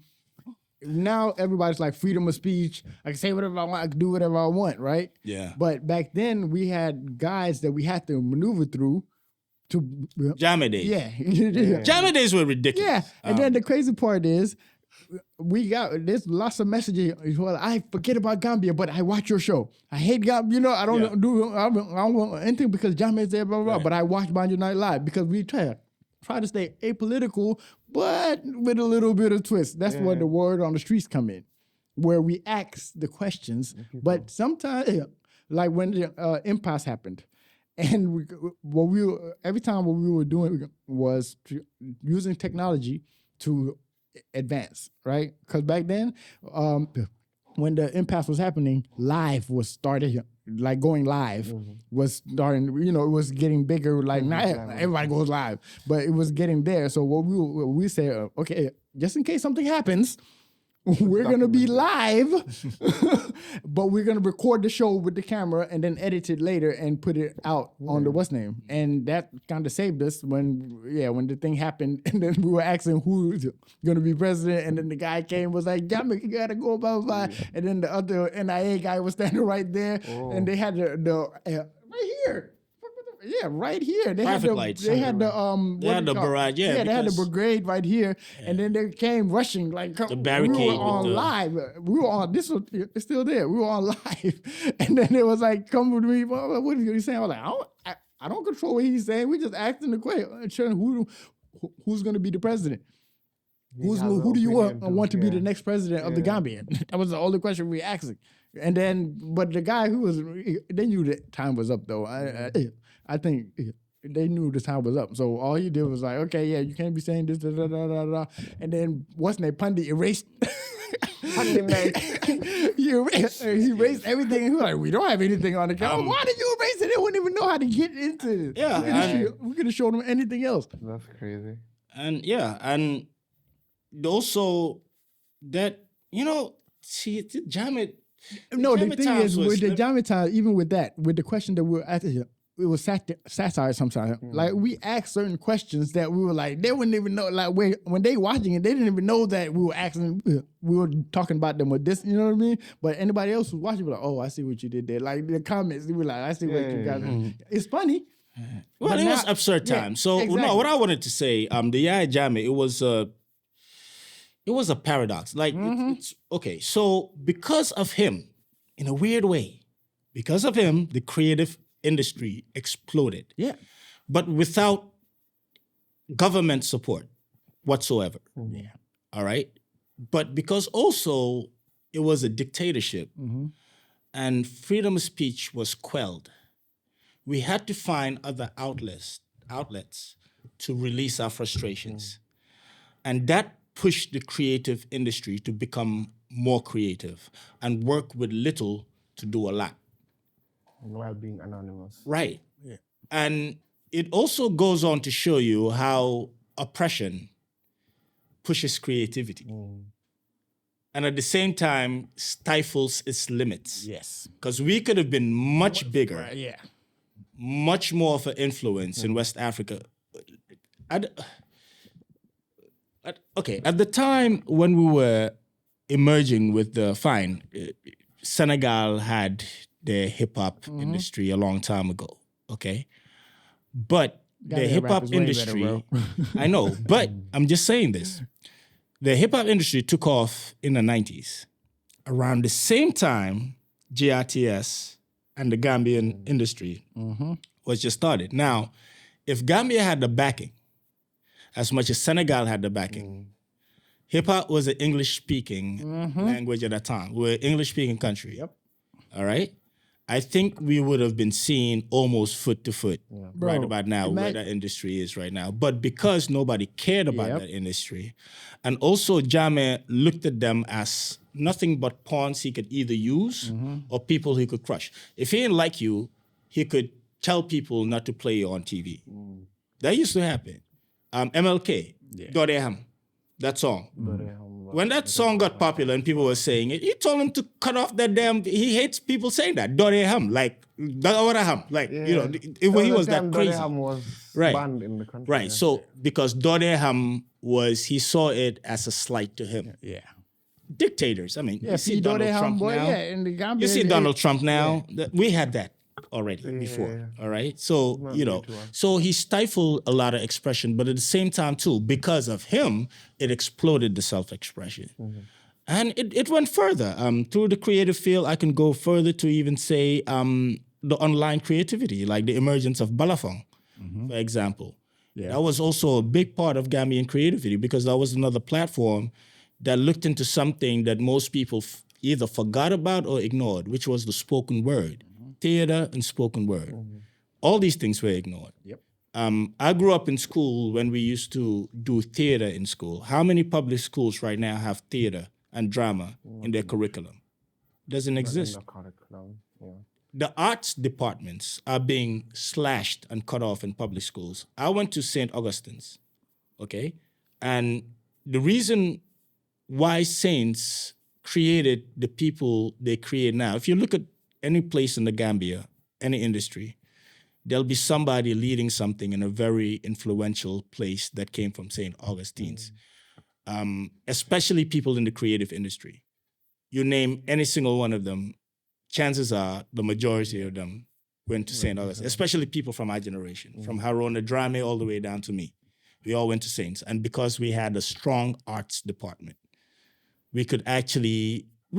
now everybody's like freedom of speech. I can say whatever I want, I can do whatever I want, right? Yeah. But back then, we had guys that we had to maneuver through to... Jammy days. Yeah. Jammy days were ridiculous. Yeah, and then the crazy part is, there's lots of messages. Well, I forget about Gambia, but I watch your show. I hate Gambia. I don't want anything because John is there, blah, blah, blah. But I watch Banjo Night Live because we try to stay apolitical, but with a little bit of twist. That's where the word on the streets come in, where we ask the questions. But sometimes, like when the impasse happened, and every time what we were doing was using technology to advance, right? Because back then, when the impasse was happening, live was started, like going live was starting, it was getting bigger, like not everybody goes live, but it was getting there. So what we said, okay, just in case something happens, we're going to be live, but we're going to record the show with the camera and then edit it later and put it out on the what's name. And that kind of saved us when the thing happened. And then we were asking who's going to be president. And then the guy came, was like, Jamie, you got to go, blah, blah, blah. And then the other NIA guy was standing right there. And they had the right here. Yeah, right here. They had the lights. They had the barrage. Yeah, they had the brigade right here, and then they came rushing like the barricade. We were on live. We were on. This was it's still there. We were on live, and then it was like, "Come with me." What are you saying? I was like, I don't control what he's saying. We just asking the question, who's going to be the president? Who do you want to be the next president of the Gambian? That was the only question we asking. And then, but the guy they knew that time was up though. I think they knew the time was up. So all he did was like, okay, yeah, you can't be saying this, da, da, da, da, da. And then what's name? Pundit erased Honey man. You erased everything. And we're like, we don't have anything on the camera. Why did you erase it? They wouldn't even know how to get into it. Yeah, we could have shown them anything else. That's crazy. And also that, see, the Jamit. No, the thing is, with the Jamit, even with that, with the question that we were asking, it was satire sometimes. Like, we asked certain questions that we were like, they wouldn't even know. Like, when they watching it, they didn't even know that we were asking, we were talking about them with this, you know what I mean? But anybody else who was watching was like, oh, I see what you did there. Like, the comments, they were like, I see what you got. It's funny. Well, it was absurd time. So, exactly. no, what I wanted to say, the Yaya Jamit, it was a paradox. Like, it's okay. So, because of him, in a weird way, because of him, the creative industry exploded. Yeah. But without government support whatsoever. Yeah. All right. But because also it was a dictatorship and freedom of speech was quelled, we had to find other outlets to release our frustrations. And that pushed the creative industry to become more creative and work with little to do a lot. While being anonymous. Right. Yeah. And it also goes on to show you how oppression pushes creativity. And at the same time stifles its limits. Yes. Because we could have been much bigger. Right, yeah. Much more of an influence in West Africa. Okay, at the time when we were emerging with the Senegal had their hip hop industry a long time ago. Okay, but the hip hop industry, I know, but I'm just saying this: the hip hop industry took off in the 90s. Around the same time, GRTS and the Gambian industry was just started. Now, if Gambia had the backing, as much as Senegal had the backing, hip hop was an English-speaking language at that time. We're an English-speaking country. Yep. All right? I think we would have been seen almost foot to foot right about now where that industry is right now. But because nobody cared about that industry, and also Jammeh looked at them as nothing but pawns he could either use or people he could crush. If he didn't like you, he could tell people not to play you on TV. That used to happen. MLK, Doreham, that song. When that song got popular and people were saying it, he told him to cut off that damn, he hates people saying that, Doreham, like, Doreham, like, he was that crazy. Doreham was banned in the country. Right, so because Doreham he saw it as a slight to him. Yeah. Dictators, I mean, you see Donald Donald Trump now. In the Gambia, You see Donald Trump now. We had that already before. All right. So, so he stifled a lot of expression, but at the same time, too, because of him, it exploded the self-expression. And it went further. Through the creative field, I can go further to even say the online creativity, like the emergence of Balafon, for example. Yeah. That was also a big part of Gambian creativity because that was another platform that looked into something that most people either forgot about or ignored, which was the spoken word, theater and spoken word. All these things were ignored. Yep. I grew up in school when we used to do theater in school. How many public schools right now have theater and drama in their curriculum? Doesn't exist. The arts departments are being slashed and cut off in public schools. I went to St. Augustine's, okay? And the reason why Saints created the people they create now, if you look at any place in the Gambia, any industry, there'll be somebody leading something in a very influential place that came from St. Augustine's, especially people in the creative industry. You name any single one of them, chances are the majority of them went to St. Augustine, especially people from our generation, from Haruna Drame all the way down to me. We all went to Saints. And because we had a strong arts department, we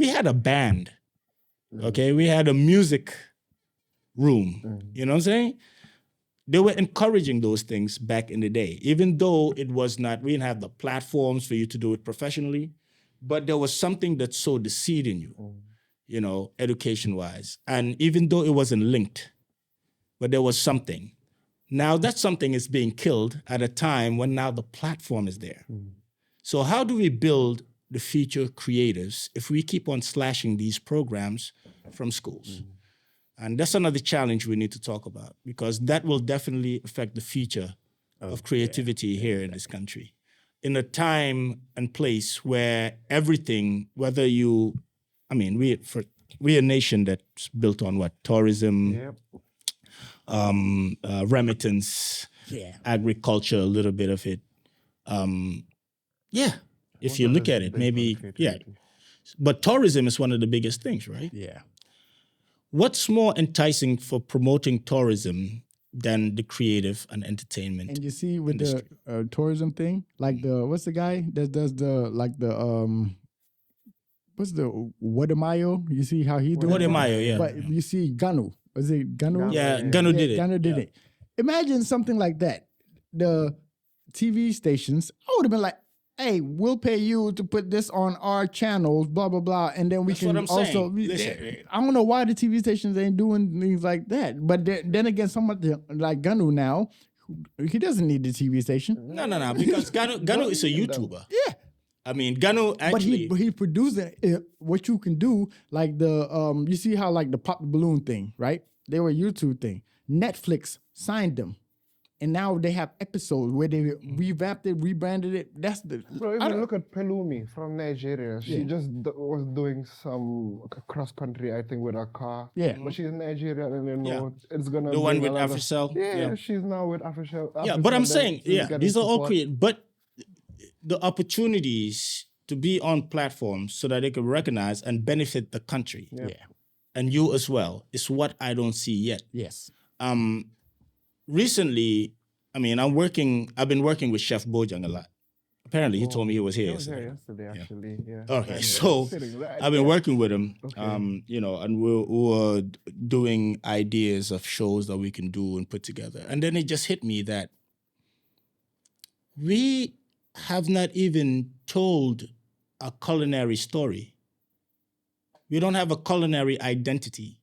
had a band, okay? We had a music room, you know what I'm saying? They were encouraging those things back in the day, even though we didn't have the platforms for you to do it professionally, but there was something that sowed the seed in you, education-wise. And even though it wasn't linked, but there was something. Now that something is being killed at a time when now the platform is there. So how do we build the future creatives if we keep on slashing these programs from schools. And that's another challenge we need to talk about, because that will definitely affect the future of creativity here in this country. In a time and place where everything, whether you, I mean, we're a nation that's built on what? Tourism, remittance, agriculture, a little bit of it. If you look at it, maybe, But tourism is one of the biggest things, right? Yeah. What's more enticing for promoting tourism than the creative and entertainment? And you see with industry? the tourism thing, like what's the guy that does what's the Wadamayo? You see how he doing it? Wadamayo, yeah. But you see Ganu. Was it Ganu? Yeah, Ganu did it. Ganu did it. Imagine something like that. The TV stations, I would have been like, hey, we'll pay you to put this on our channels, blah, blah, blah. And then we That's can what I'm saying. also, Listen. I don't know why the TV stations ain't doing things like that. But then again, someone like Ganu now, he doesn't need the TV station. No, because Ganu is a YouTuber. Yeah. I mean, Ganu actually. But he producing what you can do, like you see how like the pop the balloon thing, right? They were a YouTube thing. Netflix signed them. And now they have episodes where they revamped it, rebranded it. That's the... Bro, if you look at Pelumi from Nigeria, she just was doing some cross-country, I think, with her car. Yeah. But she's Nigerian, and you know, it's going to be... The one with Africell? Yeah, she's now with Africell. Yeah, but I'm saying, these are all created. But the opportunities to be on platforms so that they can recognize and benefit the country. Yeah. And you as well, is what I don't see yet. Yes. Recently, I mean, I've been working with Chef Bojang a lot. Apparently, he told me he was here yesterday. Actually, yeah. Okay, so I've been working with him, you know, and we're doing ideas of shows that we can do and put together. And then it just hit me that we have not even told a culinary story. We don't have a culinary identity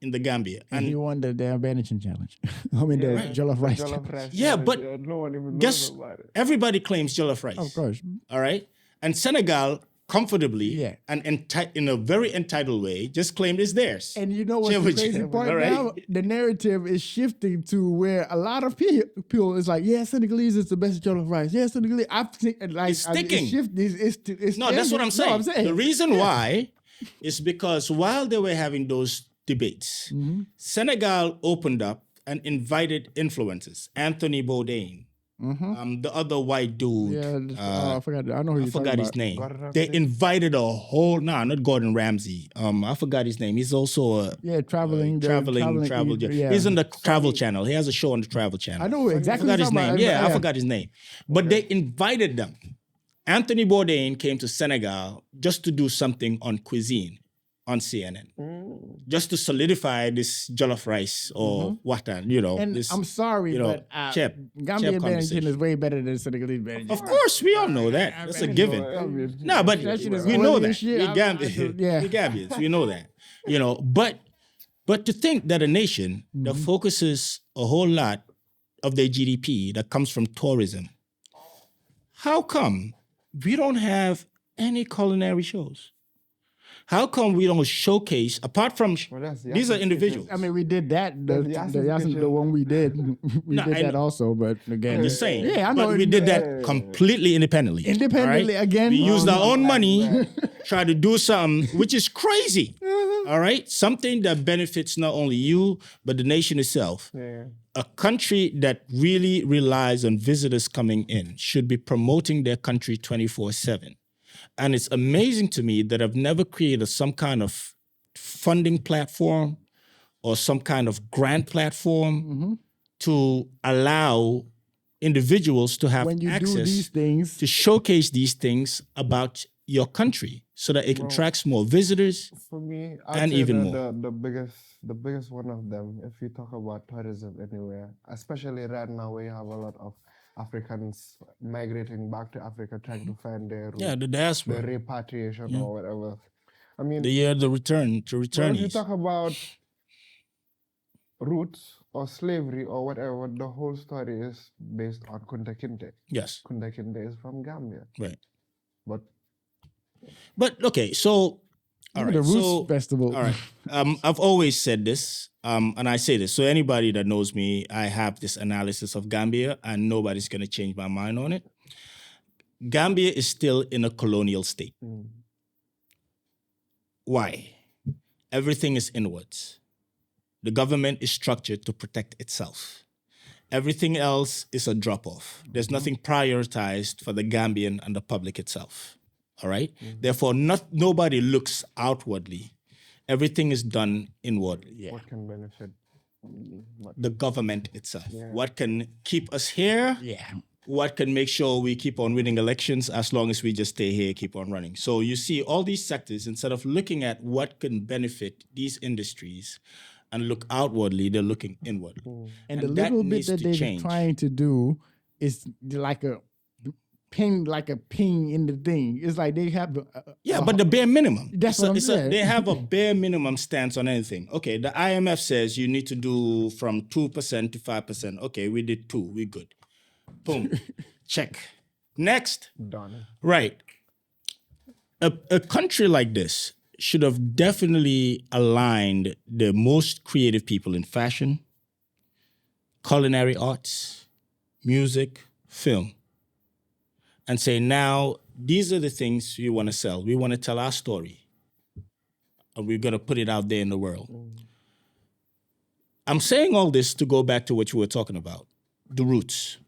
in the Gambia. And he won the damn Banjo challenge. I mean, the jollof rice. Yeah, but no one even guess knows about it. everybody claims jollof rice. Of course. All right? And Senegal comfortably and in a very entitled way just claimed it's theirs. And you know what's the crazy part now? The narrative is shifting to where a lot of people is like, yeah, Senegalese is the best jollof rice. Yeah, Senegalese. It's sticking. It's no, that's what I'm saying. No, I'm saying. The reason why is because while they were having those debates, Senegal opened up and invited influencers. Anthony Bourdain, the other white dude. Yeah, I forgot. I know who you're talking about. I forgot his name. They invited a whole. Not Gordon Ramsay. I forgot his name. He's also a travel. Yeah. He's on the Travel Channel. He has a show on the Travel Channel. I know exactly. I forgot his name. I forgot his name. But they invited them. Anthony Bourdain came to Senegal just to do something on cuisine on CNN, just to solidify this jollof rice or watan, you know. And this, I'm sorry, but Gambian Banjo is way better than Senegalese Banjo. Of course, we all know that. That's a given. No, but we know that. We're Gambians. We know that. You know, but to think that a nation that focuses a whole lot of their GDP that comes from tourism, how come we don't have any culinary shows? How come we don't showcase, apart from, these are individuals. I mean, we did that, the one we did. We did that also, but again. I'm just saying. Yeah, I know. But we did that completely independently. Independently, right? again. We used our own money, try to do something, which is crazy. All right? Something that benefits not only you, but the nation itself. Yeah. A country that really relies on visitors coming in should be promoting their country 24/7. And it's amazing to me that I've never created some kind of funding platform or some kind of grant platform to allow individuals to have when you access do these things, to showcase these things about your country so that it attracts more visitors. For me, and even more. The biggest one of them, if you talk about tourism anywhere, especially right now we have a lot of Africans migrating back to Africa, trying to find their roots, the diaspora, the repatriation or whatever. I mean, the return to returnees. If you talk about roots or slavery or whatever, the whole story is based on Kunta Kinte. Yes. Kunta Kinte is from Gambia. Right. But But okay, so all right, The Roots so Festival. all right. I've always said this, and I say this. So anybody that knows me, I have this analysis of Gambia, and nobody's gonna change my mind on it. Gambia is still in a colonial state. Why? Everything is inwards. The government is structured to protect itself. Everything else is a drop-off. There's nothing prioritized for the Gambian and the public itself. All right? Therefore, nobody looks outwardly. Everything is done inwardly. Yeah. What can benefit? The government itself. What can keep us here? Yeah. What can make sure we keep on winning elections as long as we just stay here, keep on running. So you see all these sectors, instead of looking at what can benefit these industries and look outwardly, they're looking inward. And the little bit needs that to they're change. trying to do is like a ping in the thing. It's like they have Yeah, but the bare minimum. That's what I'm saying. They have a bare minimum stance on anything. Okay, the IMF says you need to do from 2% to 5%. Okay, we did 2, we good. Boom, check. Next. Done. Right. A country like this should have definitely aligned the most creative people in fashion, culinary arts, music, film, and say, now, these are the things we want to sell. We want to tell our story, and we're going to put it out there in the world. I'm saying all this to go back to what you were talking about, the roots.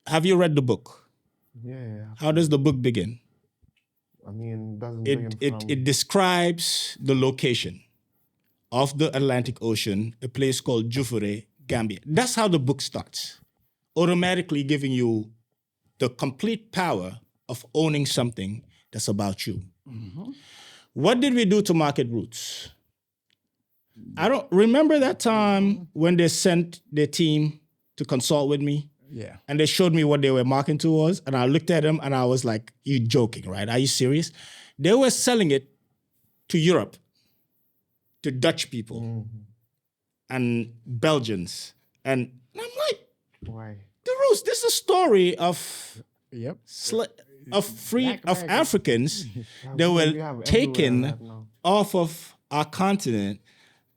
Have you read the book? Yeah. How does the book begin? I mean, doesn't bring him from... It describes the location of the Atlantic Ocean, a place called Jufure, Gambia. That's how the book starts, automatically giving you the complete power of owning something that's about you. What did we do to market roots? I don't remember that time when they sent their team to consult with me. Yeah. And they showed me what they were marketing towards, and I looked at them and I was like, "You joking, right? Are you serious?" They were selling it to Europe, to Dutch people, and Belgians, and I'm like, Why? the roots. This is a story of Yep. of Africans that We were have everywhere taken right now. off of our continent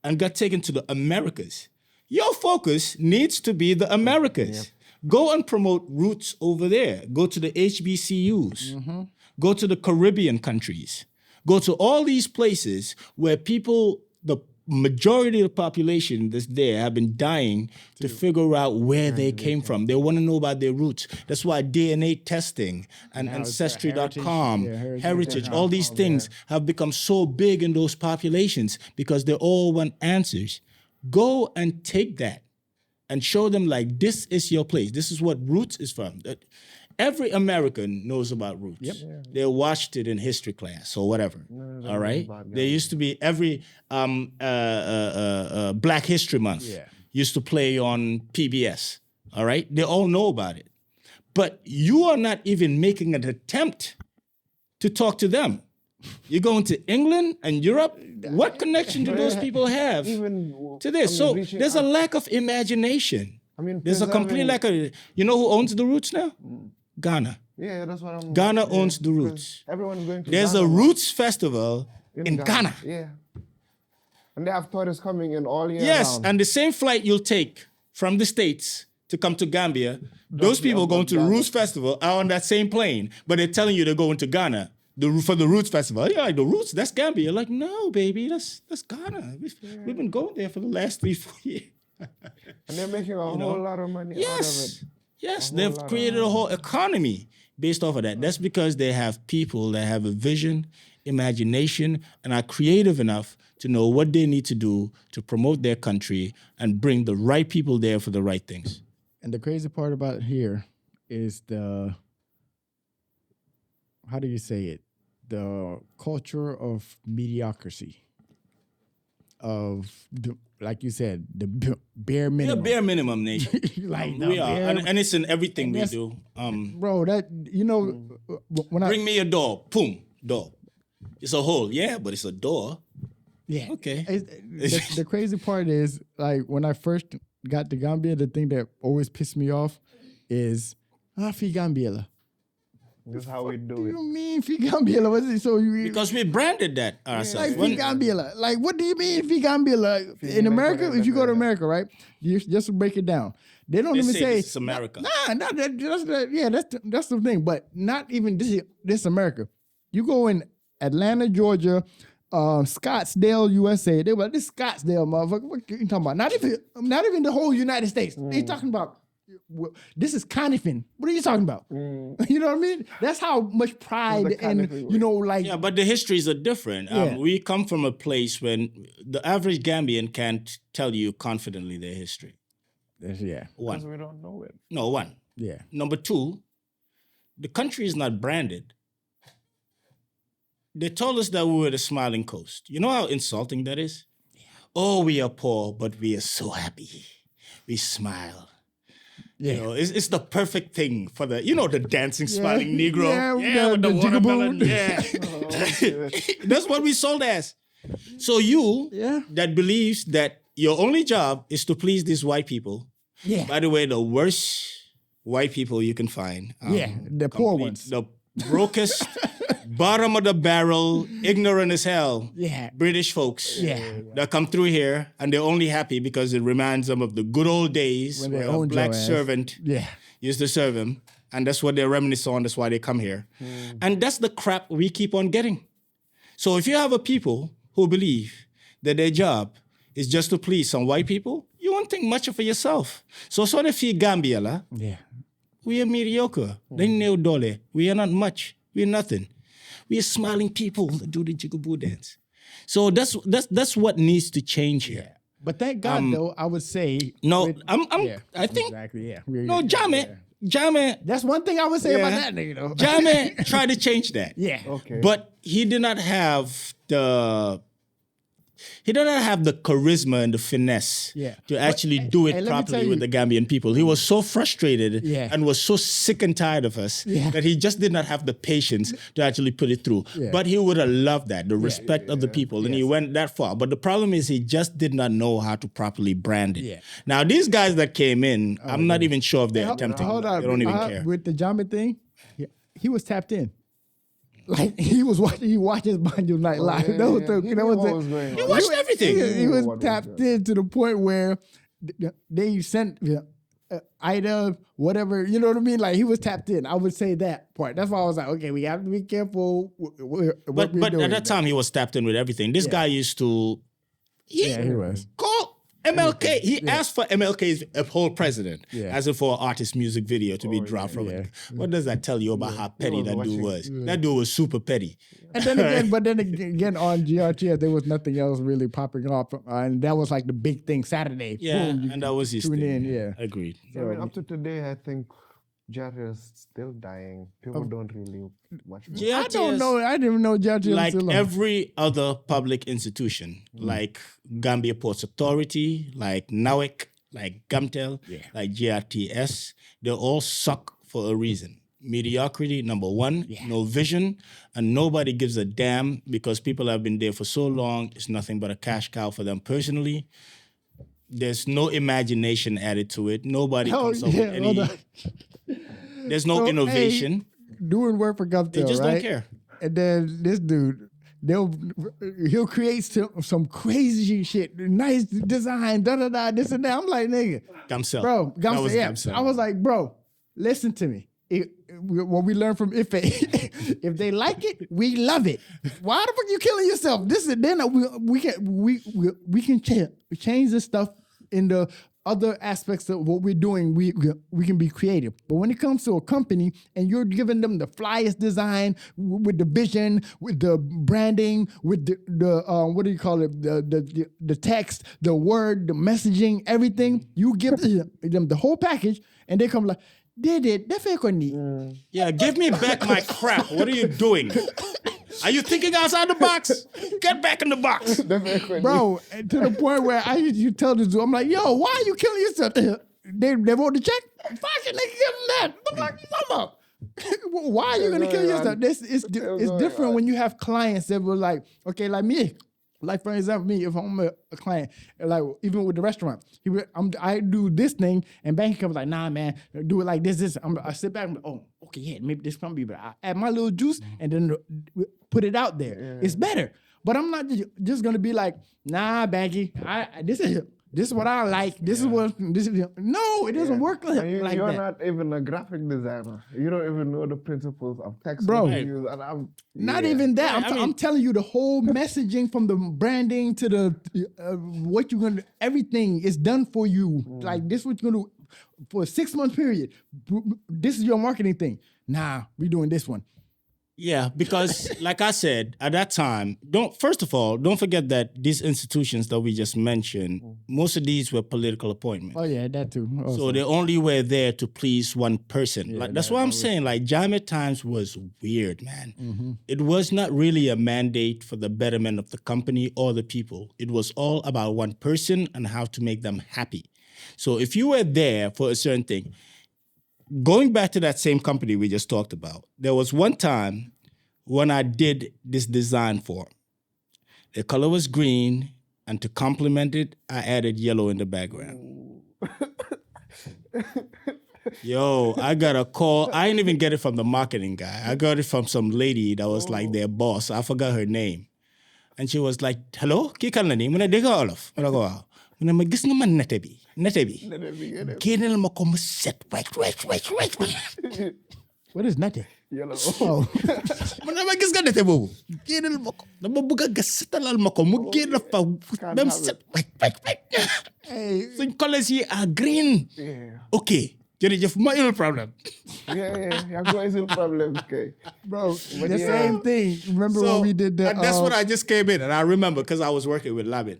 and got taken to the Americas. Your focus needs to be the Americas. Go and promote roots over there. Go to the HBCUs. Go to the Caribbean countries. Go to all these places where people, the majority of the population that's there, have been dying to figure out where they came from. They want to know about their roots. That's why DNA testing and Now it's, Ancestry.com, heritage, heritage, all these things have become so big in those populations because they all want answers. Go and take that and show them, like, this is your place. This is what roots is from. Every American knows about roots. They watched it in history class or whatever. All right? There used to be every Black History Month used to play on PBS. All right? They all know about it. But you are not even making an attempt to talk to them. You're going to England and Europe. What connection do those people have to this? So there's a lack of imagination. I mean, There's a complete lack of. You know who owns the roots now? Ghana. Yeah, that's what I'm... Ghana owns the roots. Everyone's going to There's Ghana a roots festival in Ghana. Yeah. And they have tourists coming in all year Yes, round. and the same flight you'll take from the States to come to Gambia, those people going to the Roots Festival are on that same plane, but they're telling you they're going to Ghana for the Roots Festival. You're like, the Roots, that's Gambia. You're like, no, baby, that's Ghana. We've been going there for the last 3-4 years. And they're making a whole lot of money out of it. Yes, they've created a whole economy based off of that. That's because they have people that have a vision, imagination, and are creative enough to know what they need to do to promote their country and bring the right people there for the right things. And the crazy part about here is how do you say it? The culture of mediocrity. Like you said, the bare minimum. We're a bare minimum nation. Like we are, and it's in everything we do. Bro, that when bring me a door, boom, door. It's a hole, yeah, but it's a door. Yeah. Okay. The crazy part is, like, when I first got to Gambia, the thing that always pissed me off is, fi Gambia. This is how we What do do it. you mean Figambila? What's it? So you Because we branded that ourselves. like Figambila? Like what do you mean Figambila? In America, if you go to America, right? Just to break it down, they don't They even say say this is America. that's the thing. But not even this America. You go in Atlanta, Georgia, Scottsdale, USA. They were like, this Scottsdale, motherfucker. What are you talking about? Not even the whole United States. They talking about this is Conifin. What are you talking about? You know what I mean? That's how much pride and like. Yeah, but the histories are different. Yeah. We come from a place when the average Gambian can't tell you confidently their history. Yeah. One. Because we don't know it. No, one. Yeah. Number two, the country is not branded. They told us that we were the smiling coast. You know how insulting that is? Yeah. Oh, we are poor, but we are so happy. We smile. Yeah. You know, it's the perfect thing for the, the dancing, smiling Negro. Yeah, with the the watermelon. jigaboo. Yeah. That's what we sold as. So you that believes that your only job is to please these white people. Yeah. By the way, the worst white people you can find. The poor ones. The brokest, bottom of the barrel, ignorant as hell. Yeah. British folks. Yeah. That come through here and they're only happy because it reminds them of the good old days When they where a owned black your ass. servant used to serve him. And that's what they're reminiscing on. That's why they come here. And that's the crap we keep on getting. So if you have a people who believe that their job is just to please some white people, you won't think much of it yourself. So they feel Gambia, la. Yeah. We are mediocre. They know dole. We are not much. We are nothing. We are smiling people that do the jigaboo dance. So that's what needs to change here. Yeah. But thank God, though, I would say. No, with- I think Exactly, yeah. no, Jame. That's one thing I would say about that nigga, though. Jame tried to change that. Yeah. Okay. But he did not have the charisma and the finesse to actually do it let me properly tell with you- the Gambian people. He was so frustrated Yeah. and was so sick and tired of us that he just did not have the patience to actually put it through. Yeah. But he would have loved that, the respect of the people, and he went that far. But the problem is he just did not know how to properly brand it. Yeah. Now, these guys that came in, I'm not even sure if they're attempting. Hold on. They don't even care. With the Jama thing, he was tapped in. Like he watches Banjo Night Live. yeah, That was yeah. the, He that knew was what the- was going on. He watched everything. He was What was tapped that? in to the point where they sent Ida, whatever, you know what I mean? Like he was tapped in. I would say that part. That's why I was like, okay, we have to be careful. What we're But doing. at that time, he was tapped in with everything. This guy used to Yeah, he was. call MLK. He asked for MLK's whole president Yeah. as if for an artist music video to be dropped from it. What does that tell you about how petty was that dude watching- was? That dude was super petty. And then again on GRTS, there was nothing else really popping up. And that was like the big thing Saturday. Yeah, Boom, you and that was his tune thing. in, yeah. Agreed. I mean, up to today, I think GRTS is still dying. People don't really watch it. I don't know. I didn't even know GRTS was Like still on. every other public institution, like Gambia Ports Authority, like NAWIC, like Gamtel, like GRTS, they all suck for a reason. Mediocrity, number one, no vision, and nobody gives a damn because people have been there for so long. It's nothing but a cash cow for them personally. There's no imagination added to it. Nobody comes up with hold any. on. There's no So, innovation. Doing work for Gumtail, They just right? don't care. And then this dude, he'll create some crazy shit, nice design, this and that. I'm like, nigga, Gamsel. bro, That was Gumtail, yeah. Gamsel. I was like, bro, listen to me. What we learned from Ife, if they like it, we love it. Why the fuck you killing yourself? This is then we can change this stuff in the other aspects of what we're doing. We can be creative, but when it comes to a company and you're giving them the flyest design with the vision, with the branding, with the what do you call it? The text, the word, the messaging, everything. You give them the whole package, and they come like. Yeah, give me back my crap. What are you doing? Are you thinking outside the box? Get back in the box. Bro, to the point where you tell this dude, I'm like, yo, why are you killing yourself? They wrote the check? Fuck it, they give them that. I'm like, come up. Why are you gonna kill yourself? It's different when you have clients that were like, okay, like me. Like for example, me, if I'm a client, like even with the restaurant, I do this thing, and bank comes like, nah, man, do it like this. I sit back and oh, okay, yeah, maybe this can be, but I add my little juice and then put it out there. Yeah. It's better. But I'm not just gonna be like, nah, Banky, this is what I like. This is what this is. No, it doesn't work like you're that. You're not even a graphic designer. You don't even know the principles of text. Bro, use, and I'm not even that. Right, I'm telling you the whole messaging from the branding to the what you're gonna. Everything is done for you. Like this, what you're gonna do for a 6-month period. This is your marketing thing. Nah, we doing this one. Yeah, because like I said, at that time, don't forget that these institutions that we just mentioned, most of these were political appointments. Oh yeah, that too. Also. So they only were there to please one person. Yeah, like that's why I'm saying, like Jamia Times was weird, man. Mm-hmm. It was not really a mandate for the betterment of the company or the people. It was all about one person and how to make them happy. So if you were there for a certain thing, going back to that same company we just talked about, there was one time when I did this design for them. The color was green, and to complement it, I added yellow in the background. Yo, I got a call. I didn't even get it from the marketing guy. I got it from some lady that was like their boss. I forgot her name. And she was like, hello, ki kan la ni? Muna dega Olaf. Muna go wow. Muna ma gis nga man nete bi. Génneel ma ko mu set. Wait. What is nete? Yellow. Oh. Muna ma gis nga nete boobu. Génneel ma ko. Dama bëgg a gas setalal ma ko mu génn fa dem set. Wait. Hey. Suñ colors yi are green. Yeah. Okay. Jërëjëf ma il problem. Yeah, got a problem, okay. Bro, the same thing. Remember when we did that? And that's when I just came in, and I remember because I was working with Labin.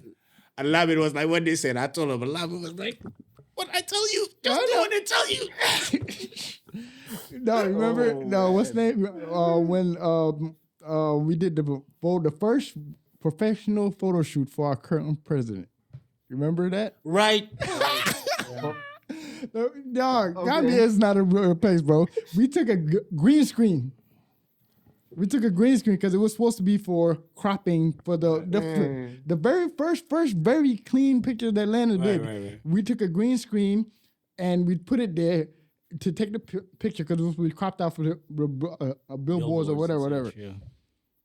And Labin was like, what they said, I told him, and Labin was like, what I tell you? Just do what they tell you. No, remember? No, what's the name? When we did the first professional photo shoot for our current president. Remember that? Right. Dog, Gambia is not a real place, bro. We took a green screen. Because it was supposed to be for cropping for the very first very clean picture that Lana did. Right. We took a green screen and we put it there to take the picture because it was we cropped out for the billboards or whatever. Yeah.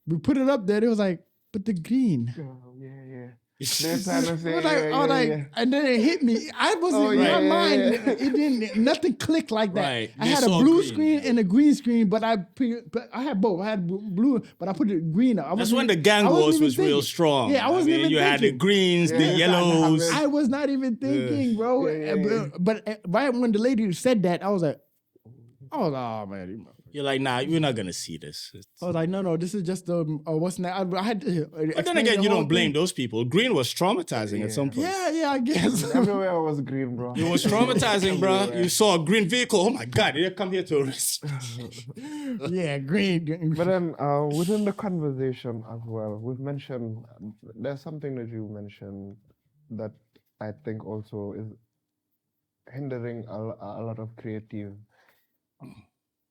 We put it up there. It was like, but the green. Oh, yeah. And then it hit me. I wasn't in my mind. It didn't. Nothing clicked like that. Right. I had a blue screen and a green screen, but I had both. I had blue, but I put the green up. That's when the gang wars was real strong. Yeah, I wasn't even thinking. You had the greens, the yellows. I was not even thinking, bro. Yeah. But right when the lady said that, I was like, oh man. You're like, nah, you're not gonna see this. I was like, no, this is just the what's that? I had to. But then again, you don't blame those people. Green was traumatizing at some point. Yeah, I guess. Everywhere was green, bro. It was traumatizing, bro. You saw a green vehicle. Oh my God, they come here to arrest. Yeah, green. But then within the conversation as well, we've mentioned there's something that you mentioned that I think also is hindering a lot of creative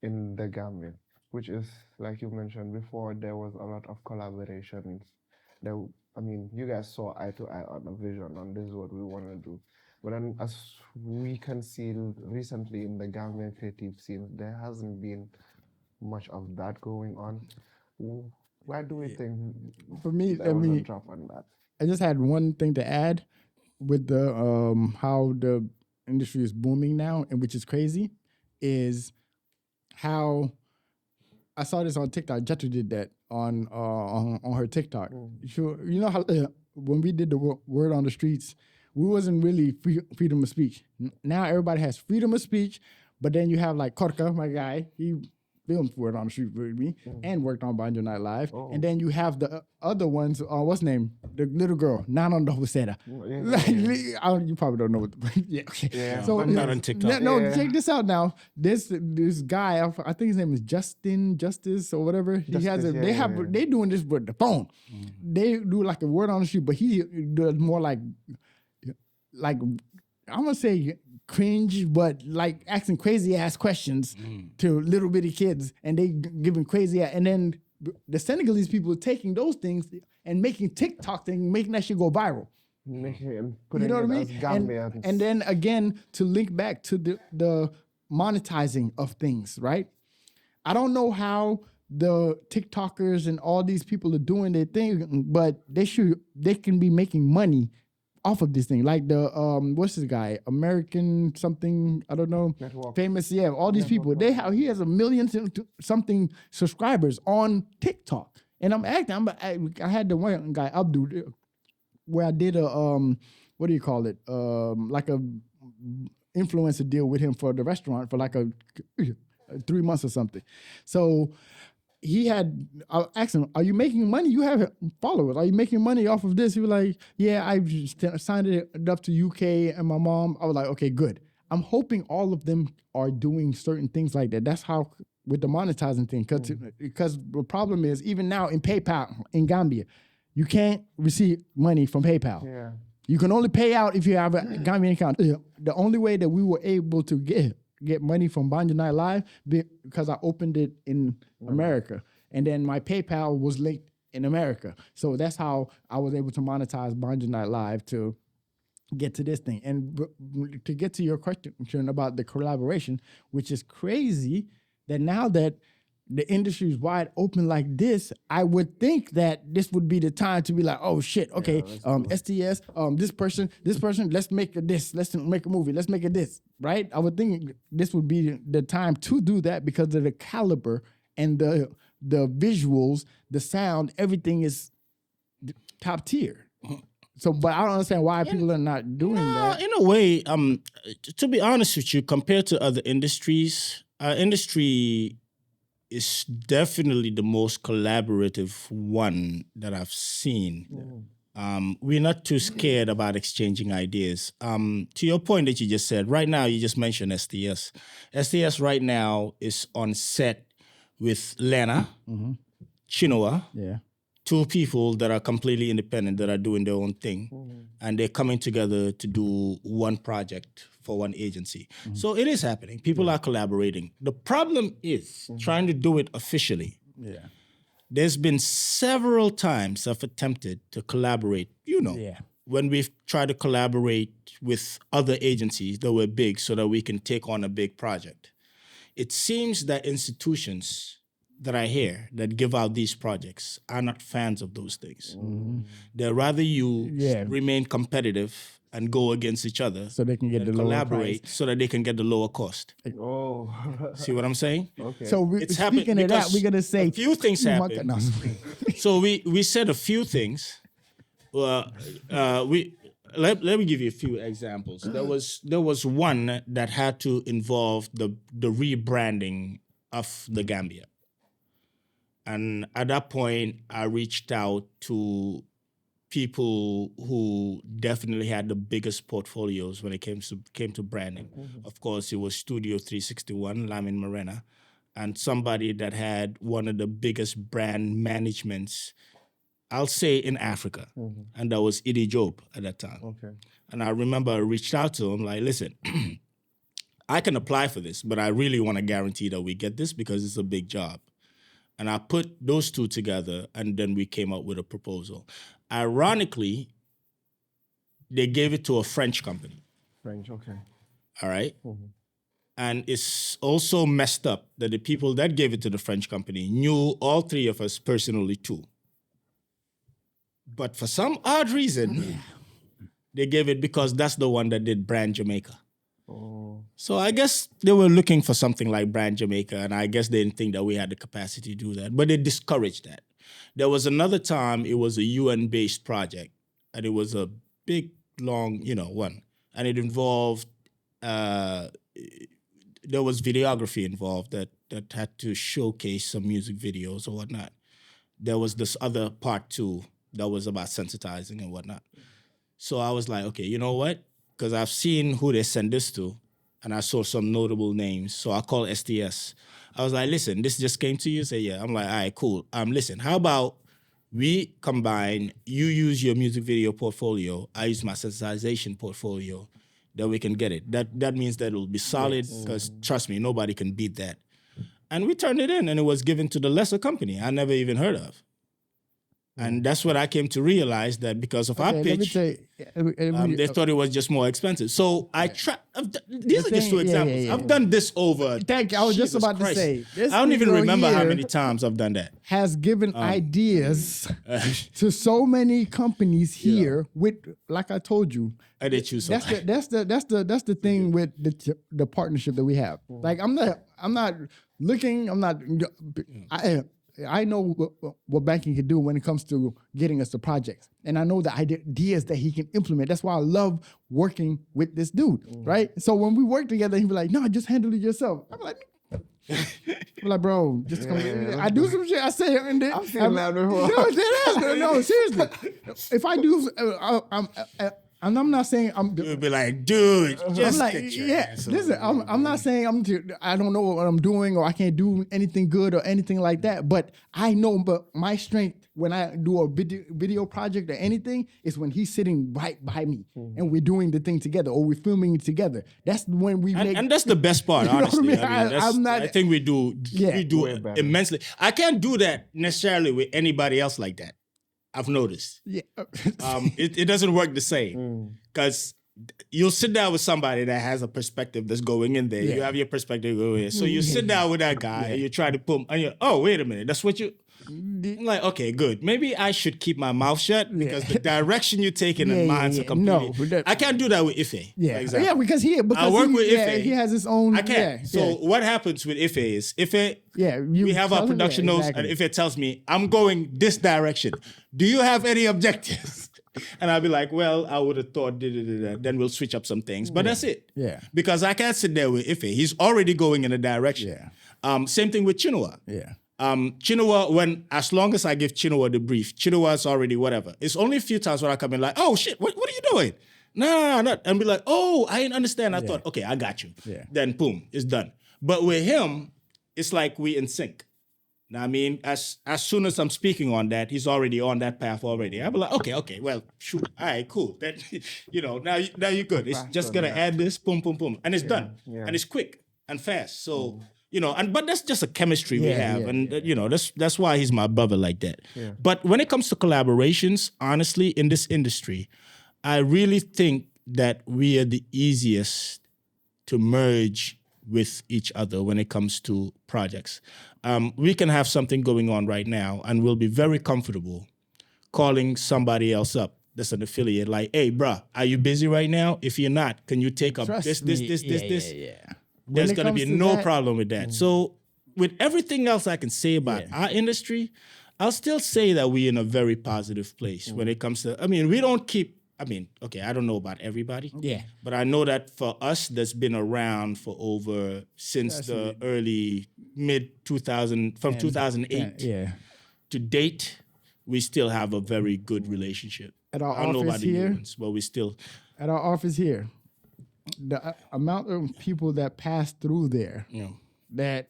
in the Gambia, which is, like you mentioned before, there was a lot of collaborations. You guys saw eye to eye on a vision on this is what we want to do. But then as we can see recently in the Gambian creative scene, there hasn't been much of that going on. Why do we think for me, there was a drop on that? I just had one thing to add with the how the industry is booming now, and which is crazy, is how I saw this on TikTok. Jatu did that on her TikTok. You know how when we did the word on the streets, we wasn't really freedom of speech. Now everybody has freedom of speech, but then you have like Korka, my guy. He filmed Word on the Street with me and worked on Banjo Night Live. Oh. And then you have the other ones, what's name? The little girl, Nanon Dovuseda. You probably don't know what so I'm not on TikTok. Check this out now. This guy, I think his name is Justice or whatever. They doing this with the phone. They do like a Word on the Street, but he does more like I'm gonna say cringe, but asking crazy ass questions to little bitty kids, and they giving crazy ass, and then the Senegalese people taking those things and making TikTok thing, making that shit go viral. You You know what I mean? And then again, to link back to the monetizing of things, right? I don't know how the TikTokers and all these people are doing their thing, but they can be making money off of this thing. Like the what's this guy? American something, I don't know. Network. Famous, yeah. All these people. He has 1 million something subscribers on TikTok. And I'm acting, I had the one guy, Abdul, where I did a what do you call it? Like a influencer deal with him for the restaurant for like a 3 months or something. So I asked him, are you making money? You have followers. Are you making money off of this? He was like, yeah, I signed it up to UK and my mom. I was like, okay, good. I'm hoping all of them are doing certain things like that. That's how, with the monetizing thing, because the problem is, even now in PayPal in Gambia, you can't receive money from PayPal. Yeah. You can only pay out if you have a Gambian account. The only way that we were able to get money from Banjo Night Live because I opened it in America, and then my PayPal was linked in America. So that's how I was able to monetize Banjo Night Live to get to this thing. And to get to your question about the collaboration, which is crazy that now that the industry is wide open like this, I would think that this would be the time to be like, oh shit, okay, STS, this person, let's make let's make a movie, let's make a this, right? I would think this would be the time to do that because of the caliber and the visuals, the sound, everything is top tier. So, but I don't understand why people are not doing that. In a way, to be honest with you, compared to other industries, our industry is definitely the most collaborative one that I've seen. We're not too scared about exchanging ideas. To your point that you just said, right now you just mentioned STS. STS right now is on set with Lena, Chinoa, two people that are completely independent, that are doing their own thing. And they're coming together to do one project for one agency. So it is happening. People are collaborating. The problem is trying to do it officially. There's been several times I've attempted to collaborate, when we've tried to collaborate with other agencies that were big so that we can take on a big project. It seems that institutions that I hear that give out these projects are not fans of those things. They'd rather you remain competitive and go against each other so they can get the collaborate so that they can get the lower cost. See what I'm saying? Okay. So speaking of that, we're gonna say a few things happen. So we said a few things. Let me give you a few examples. There was one that had to involve the rebranding of the Gambia. And at that point, I reached out to people who definitely had the biggest portfolios when it came to branding. Of course, it was Studio 361, Lamin Morena, and somebody that had one of the biggest brand managements, I'll say, in Africa. And that was Idi Job at that time. Okay. And I remember I reached out to him like, listen, I can apply for this, but I really want to guarantee that we get this because it's a big job. And I put those two together, and then we came up with a proposal. Ironically, they gave it to a French company. French, okay. All right? And it's also messed up that the people that gave it to the French company knew all three of us personally too. But for some odd reason, they gave it because that's the one that did Brand Jamaica. So I guess they were looking for something like Brand Jamaica, and I guess they didn't think that we had the capacity to do that. But they discouraged that. There was another time it was a UN-based project, and it was a big, long, one. And it involved, there was videography involved that had to showcase some music videos or whatnot. There was this other part too that was about sensitizing and whatnot. So I was like, okay, you know what? Because I've seen who they sent this to, and I saw some notable names. So I called STS. I was like, listen, this just came to you? Say, yeah. I'm like, all right, cool. Listen, how about we combine, you use your music video portfolio, I use my sensitization portfolio, then we can get it. That means that it'll be solid, because trust me, nobody can beat that. And we turned it in, and it was given to the lesser company I never even heard of. And that's what I came to realize, that because of our pitch, they thought it was just more expensive. So I try. These are just two examples. Yeah. I've done this over. Thank you. I was just about to say. I don't even remember how many times I've done that. Has given ideas to so many companies here. With, like I told you, I did choose something. That's the thing with the partnership that we have. Like I'm not looking. I know what banking can do when it comes to getting us the projects. And I know the ideas that he can implement. That's why I love working with this dude, right? So when we work together, he'd be like, no, just handle it yourself. I'm like, bro, just come here. I do some shit. I say it. And then, I've seen that before. No, seriously. If I do, and I'm not saying You'll be like, dude, just I'm like, listen, I'm not saying I don't know what I'm doing or I can't do anything good or anything like that. But I know, but my strength when I do a video project or anything is when he's sitting right by me and we're doing the thing together or we're filming it together. That's when we make. And that's the best part, honestly. I think we do immensely. I can't do that necessarily with anybody else like that. I've noticed. Yeah. It doesn't work the same because you'll sit down with somebody that has a perspective that's going in there. Yeah. You have your perspective going in. So you sit down with that guy and you try to put him, and you're, oh, wait a minute. That's what you... I'm like, okay, good. Maybe I should keep my mouth shut because the direction you're taking and mine's are completely... No, I can't do that with Ife. Yeah, because I work with Ife. He has his own... I can't. So what happens with Ife is, we have our production notes and Ife tells me, I'm going this direction. Do you have any objectives? And I'll be like, well, I would have thought, then we'll switch up some things. But that's it. Yeah. Because I can't sit there with Ife. He's already going in a direction. Yeah. Same thing with Chinua. Yeah. Chinua, as long as I give Chinua the brief, Chinua's already whatever. It's only a few times where I come in like, oh shit, what are you doing? No, not. And be like, oh, I didn't understand. I thought, okay, I got you. Yeah. Then boom, it's done. But with him, it's like we in sync. Now, I mean, as soon as I'm speaking on that, he's already on that path already. I'll be like, okay, well, shoot, all right, cool. Then, now you're good. It's just gonna add this, boom, boom, boom, and it's done. Yeah. And it's quick and fast. So. But that's just a chemistry we have. That's why he's my brother like that. Yeah. But when it comes to collaborations, honestly, in this industry, I really think that we are the easiest to merge with each other when it comes to projects. We can have something going on right now and we'll be very comfortable calling somebody else up that's an affiliate like, hey, bruh, are you busy right now? If you're not, can you take up this? Yeah. There's going to be no problem with that. So with everything else I can say about our industry, I'll still say that we're in a very positive place when it comes to, we don't keep, I don't know about everybody. Yeah. But I know that for us that's been around for since the early, mid-2000, from 2008 to date, we still have a very good relationship. At our office here, but we still... At our office here, the amount of people that pass through there that,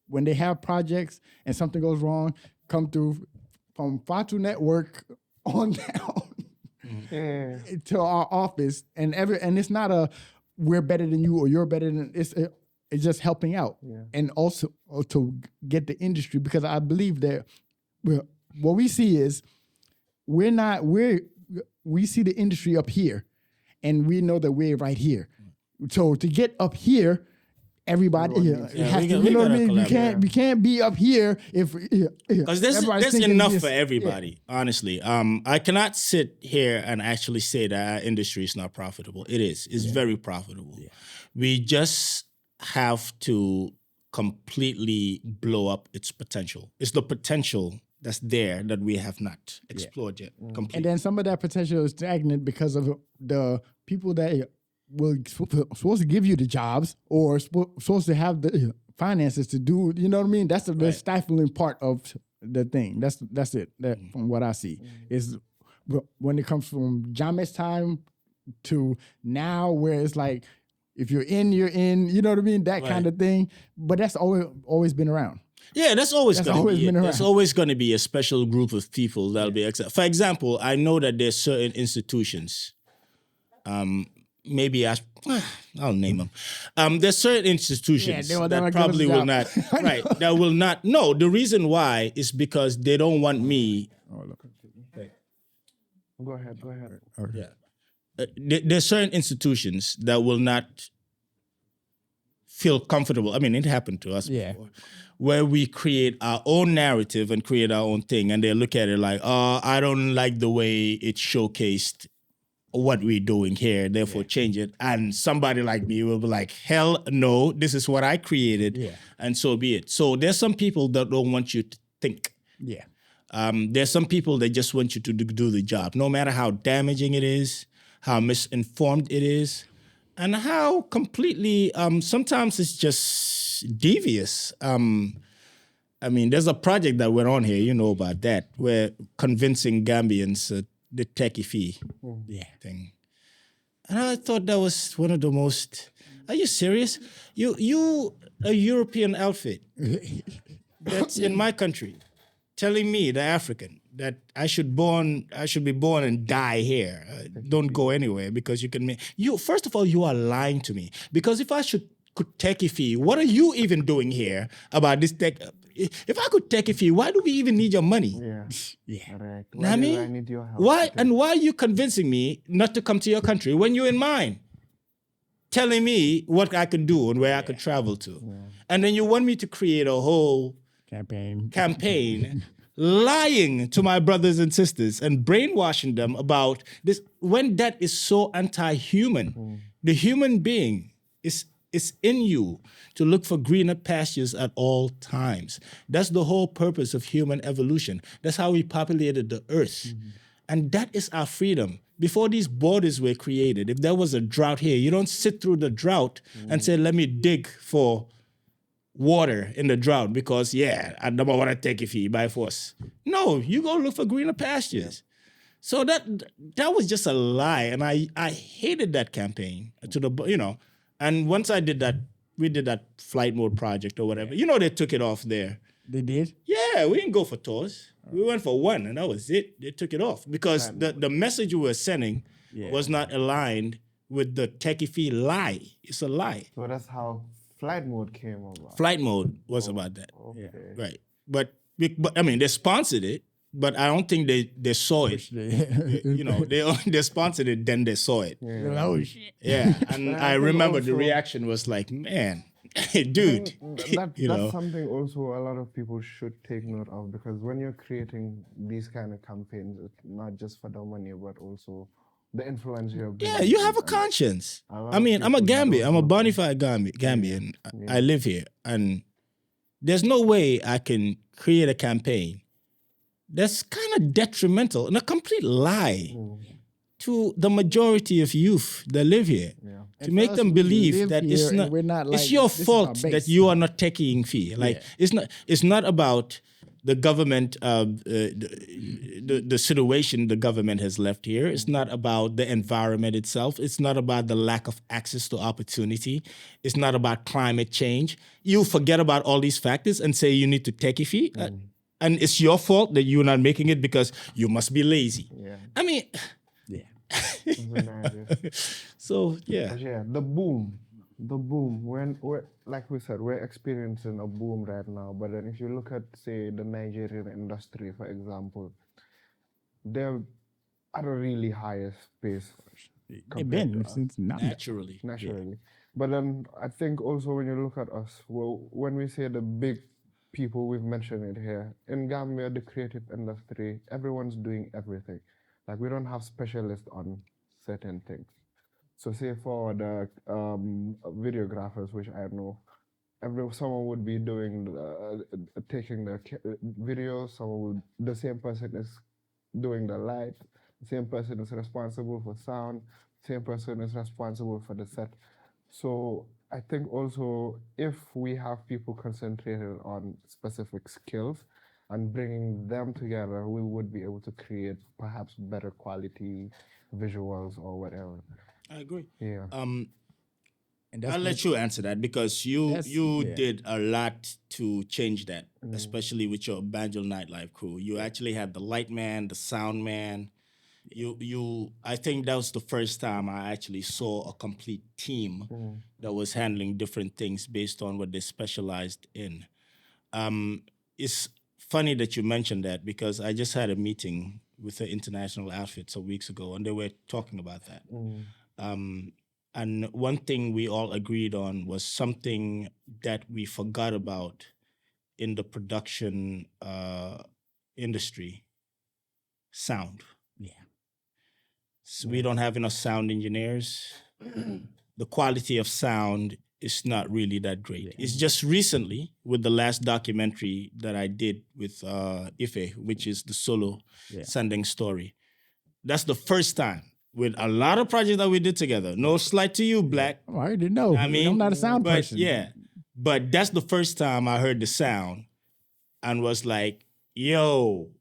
when they have projects and something goes wrong, come through from Fatu Network on down to our office. And it's not a, we're better than you or you're better than, it's just helping out. Yeah. And also to get the industry, because I believe that what we see is we see the industry up here. And we know that we're right here. So to get up here, everybody has to, you know what I mean? We can't be up here because there's enough for everybody, honestly. I cannot sit here and actually say that our industry is not profitable. It is. It's very profitable. Yeah. We just have to completely blow up its potential. It's the potential that's there that we have not explored yet completely. And then some of that potential is stagnant because of the people that were supposed to give you the jobs or supposed to have the finances to do, you know what I mean? That's the stifling part of the thing. That's it. From what I see is when it comes from Jammeh's time to now, where it's like if you're in, you're in. You know what I mean? That kind of thing. But that's always been around. Yeah, that's always going to be. There's always going to be a special group of people that'll be. For example, I know that there's certain institutions maybe I'll name them. There's certain institutions they will that never give us a probably will job. not, right, that will not. No, the reason why is because they don't want me. Go ahead. Yeah. There's certain institutions that will not feel comfortable. I mean, it happened to us before, where we create our own narrative and create our own thing, and they look at it like, oh, I don't like the way it showcased what we're doing here, therefore change it. And somebody like me will be like, hell no, this is what I created, and so be it. So there's some people that don't want you to think. Yeah. There's some people that just want you to do the job, no matter how damaging it is, how misinformed it is, and how completely, sometimes it's just devious. I mean, there's a project that went on here, you know about that, where convincing Gambians the techie fee thing. And I thought that was one of the most, are you serious? You a European outfit that's in my country telling me, the African, that I should be born and die here. Don't go anywhere because you can make you. First of all, you are lying to me, because if I could take a fee, what are you even doing here about this tech? If I could take a fee, why do we even need your money? Yeah. Right. Why I do I need your help? Why are you convincing me not to come to your country when you're in mine? Telling me what I can do and where I could travel to. Yeah. And then you want me to create a whole campaign lying to my brothers and sisters and brainwashing them about this, when that is so anti-human. The human being is in you to look for greener pastures at all times. That's the whole purpose of human evolution. That's how we populated the earth. And that is our freedom. Before these borders were created, if there was a drought here, you don't sit through the drought and say, let me dig for water in the drought because, I don't want to take a fee by force. No, you go look for greener pastures. So that was just a lie. And I hated that campaign to the, and once I did that, we did that flight mode project or whatever. They took it off there. They did? Yeah, we didn't go for tours. We went for one, and that was it. They took it off because the message we were sending was not aligned with the techie fee lie. It's a lie. So that's how flight mode came about. Flight mode was about that. Okay. Right. But I mean, they sponsored it, but I don't think they saw it. They sponsored it, then they saw it. Oh, shit. Yeah, and I remember the reaction was like, man, dude. That's something also a lot of people should take note of, because when you're creating these kind of campaigns, it's not just for the money, but also the influence you have. Yeah, you have a conscience. I mean, I'm a Gambian. I'm a bona fide Gambian. I live here, and there's no way I can create a campaign that's kind of detrimental and a complete lie to the majority of youth that live here. To make them believe that it's your fault that you are not taking fee. Like it's not about the government, the situation the government has left here. It's not about the environment itself. It's not about the lack of access to opportunity. It's not about climate change. You forget about all these factors and say you need to take a fee. And it's your fault that you're not making it because you must be lazy. I mean... So the boom. When like we said, we're experiencing a boom right now. But then if you look at, say, the Nigerian industry, for example, they're at a really highest pace. They've been since naturally. But then I think also when you look at us, when we say the big people, we've mentioned it here in Gambia, the creative industry, everyone's doing everything. Like, we don't have specialists on certain things. So say for the videographers, which I know, someone would be doing taking the video, the same person is doing the light, the same person is responsible for sound, the same person is responsible for the set. So I think also if we have people concentrated on specific skills and bringing them together, we would be able to create perhaps better quality visuals or whatever. I agree. Yeah. And I'll let you answer that, because you did a lot to change that, especially with your Banjo nightlife crew. You actually had the light man, the sound man. I think that was the first time I actually saw a complete team that was handling different things based on what they specialized in. It's funny that you mentioned that because I just had a meeting with the international outfit some weeks ago, and they were talking about that. And one thing we all agreed on was something that we forgot about in the production industry: sound. Yeah. So we don't have enough sound engineers. The quality of sound is not really that great. It's just recently with the last documentary that I did with Ife, which is the solo sending story. That's the first time with a lot of projects that we did together. No slight to you, Black. I already know. I mean, I'm not a sound person. Yeah, but that's the first time I heard the sound and was like, yo,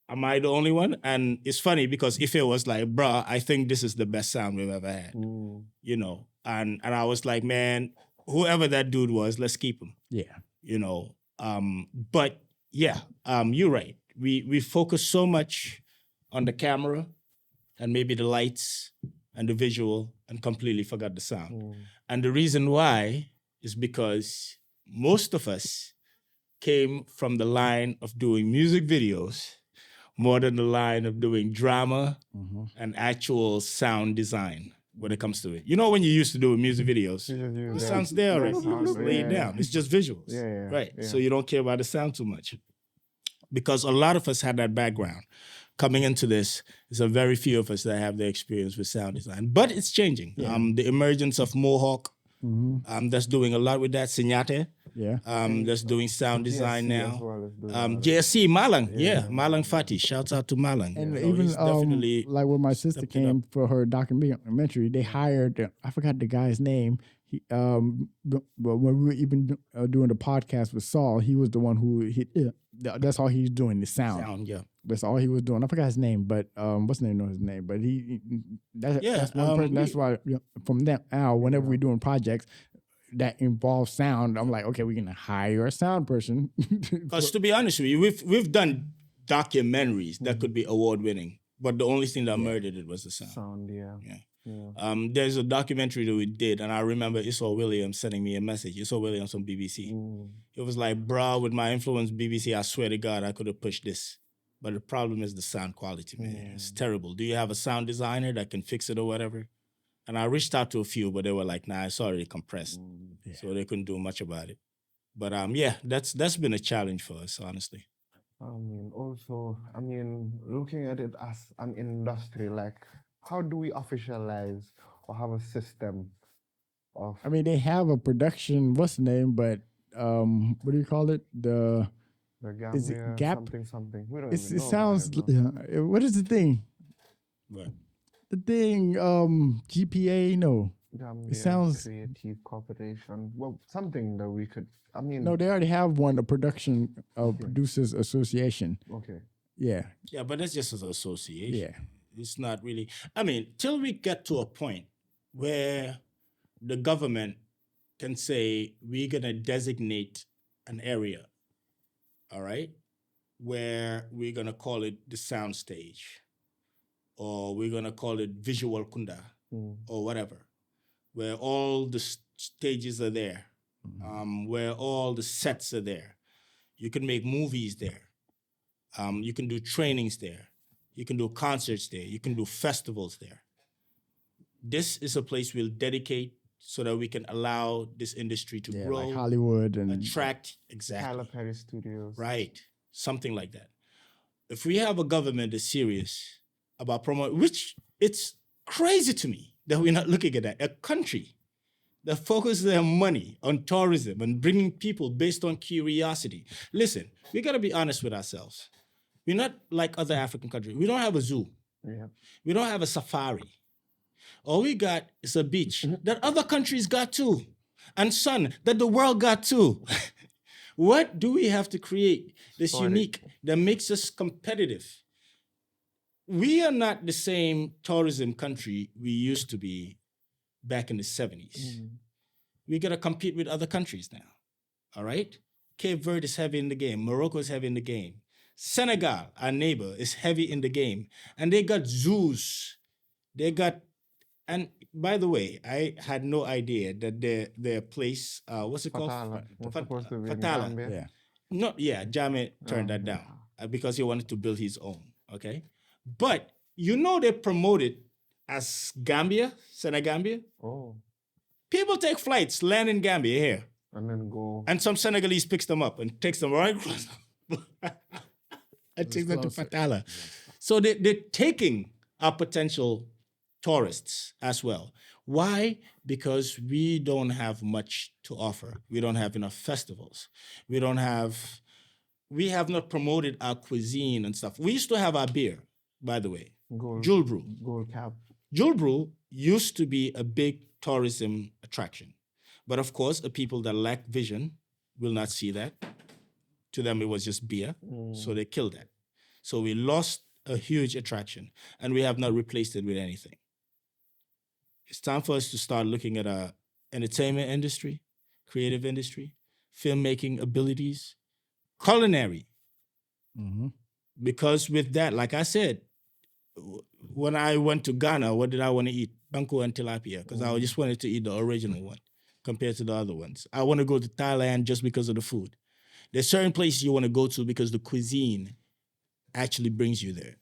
am I the only one? And it's funny because Ife was like, bruh, I think this is the best sound we've ever had. You know, and I was like, man, whoever that dude was, let's keep him. Yeah. You know, but yeah, you're right. We focus so much on the camera and maybe the lights and the visual and completely forgot the sound. And the reason why is because most of us came from the line of doing music videos more than the line of doing drama and actual sound design when it comes to it. You know, when you used to do music videos, the sound's there already. It's laid down. It's just visuals. Right. So you don't care about the sound too much. Because a lot of us had that background. Coming into this, there's a very few of us that have the experience with sound design. But it's changing. The emergence of Mohawk, that's doing a lot with that. Sinyate. That's doing sound design now. JSC Malang, Malang Fati. Shouts out to Malang. And even definitely like when my sister came for her documentary, they hired I forgot the guy's name. He but when we were even doing the podcast with Saul, he was the one who that's all he's doing, the sound. That's all he was doing. I forgot his name, but what's the name of his name? But that's one person. That's why from that now, whenever we're doing projects that involve sound, I'm like, okay, we're gonna hire a sound person. Because to be honest with you, we've done documentaries that could be award winning, but the only thing that murdered it was the sound. There's a documentary that we did, and I remember Issol Williams sending me a message. Issol Williams from BBC. It was like, bro, with my influence, BBC, I swear to God, I could have pushed this. But the problem is the sound quality, man. It's terrible. Do you have a sound designer that can fix it or whatever? And I reached out to a few, but they were like, nah, it's already compressed. So they couldn't do much about it. But that's been a challenge for us, honestly. Looking at it as an industry, like, how do we officialize or have a system of... they have a production, what's the name, but what do you call it? The Gambia, is it Gap? Something. We don't It even know sounds, what is the thing? What? The thing, GPA, no. Gambia it sounds... Creative Corporation. Well, something that we could... No, they already have one, a production producers association. Okay. Yeah. Yeah, but that's just an association. Yeah. It's not really... till we get to a point where the government can say, we're going to designate an area, all right, where we're going to call it the sound stage, or we're going to call it visual kunda, or whatever, where all the stages are there, where all the sets are there. You can make movies there. You can do trainings there. You can do concerts there. You can do festivals there. This is a place we'll dedicate so that we can allow this industry to grow. Like Hollywood and... attract, exactly. Calipari Studios. Right. Something like that. If we have a government that's serious about promoting, which it's crazy to me that we're not looking at that. A country that focuses their money on tourism and bringing people based on curiosity. Listen, we got to be honest with ourselves. We're not like other African countries. We don't have a zoo. We don't have a safari. All we got is a beach that other countries got too, and sun that the world got too. What do we have to create this unique that makes us competitive? We are not the same tourism country we used to be back in the 70s. We got to compete with other countries now, all right? Cape Verde is heavy in the game. Morocco is heavy in the game. Senegal, our neighbor, is heavy in the game, and they got zoos. They got, and by the way, I had no idea that their place, what's it called? Fatala was Fat- supposed to be in Fatala. Gambia. Yeah. No, yeah, Jame turned that Yeah. down because he wanted to build his own. Okay, but you know they promote it as Gambia, Senegambia. Oh, People take flights, land in Gambia here, and then go. and some Senegalese picks them up and takes them right across. And takes them to closer. Fatala. So they're taking our potential tourists as well. Why? Because we don't have much to offer. We don't have enough festivals. We have not promoted our cuisine and stuff. We used to have our beer, by the way, Gold, Jewel Brew. gold cap. Jewel Brew used to be a big tourism attraction. But of course, the people that lack vision will not see that. To them, it was just beer. So they killed that. So we lost a huge attraction, and we have not replaced it with anything. It's time for us to start looking at our entertainment industry, creative industry, filmmaking abilities, culinary. Because with that, like I said, when I went to Ghana, what did I want to eat? Banjo and tilapia, because I just wanted to eat the original one compared to the other ones. I want to go to Thailand just because of the food. There's certain places you want to go to because the cuisine actually brings you there.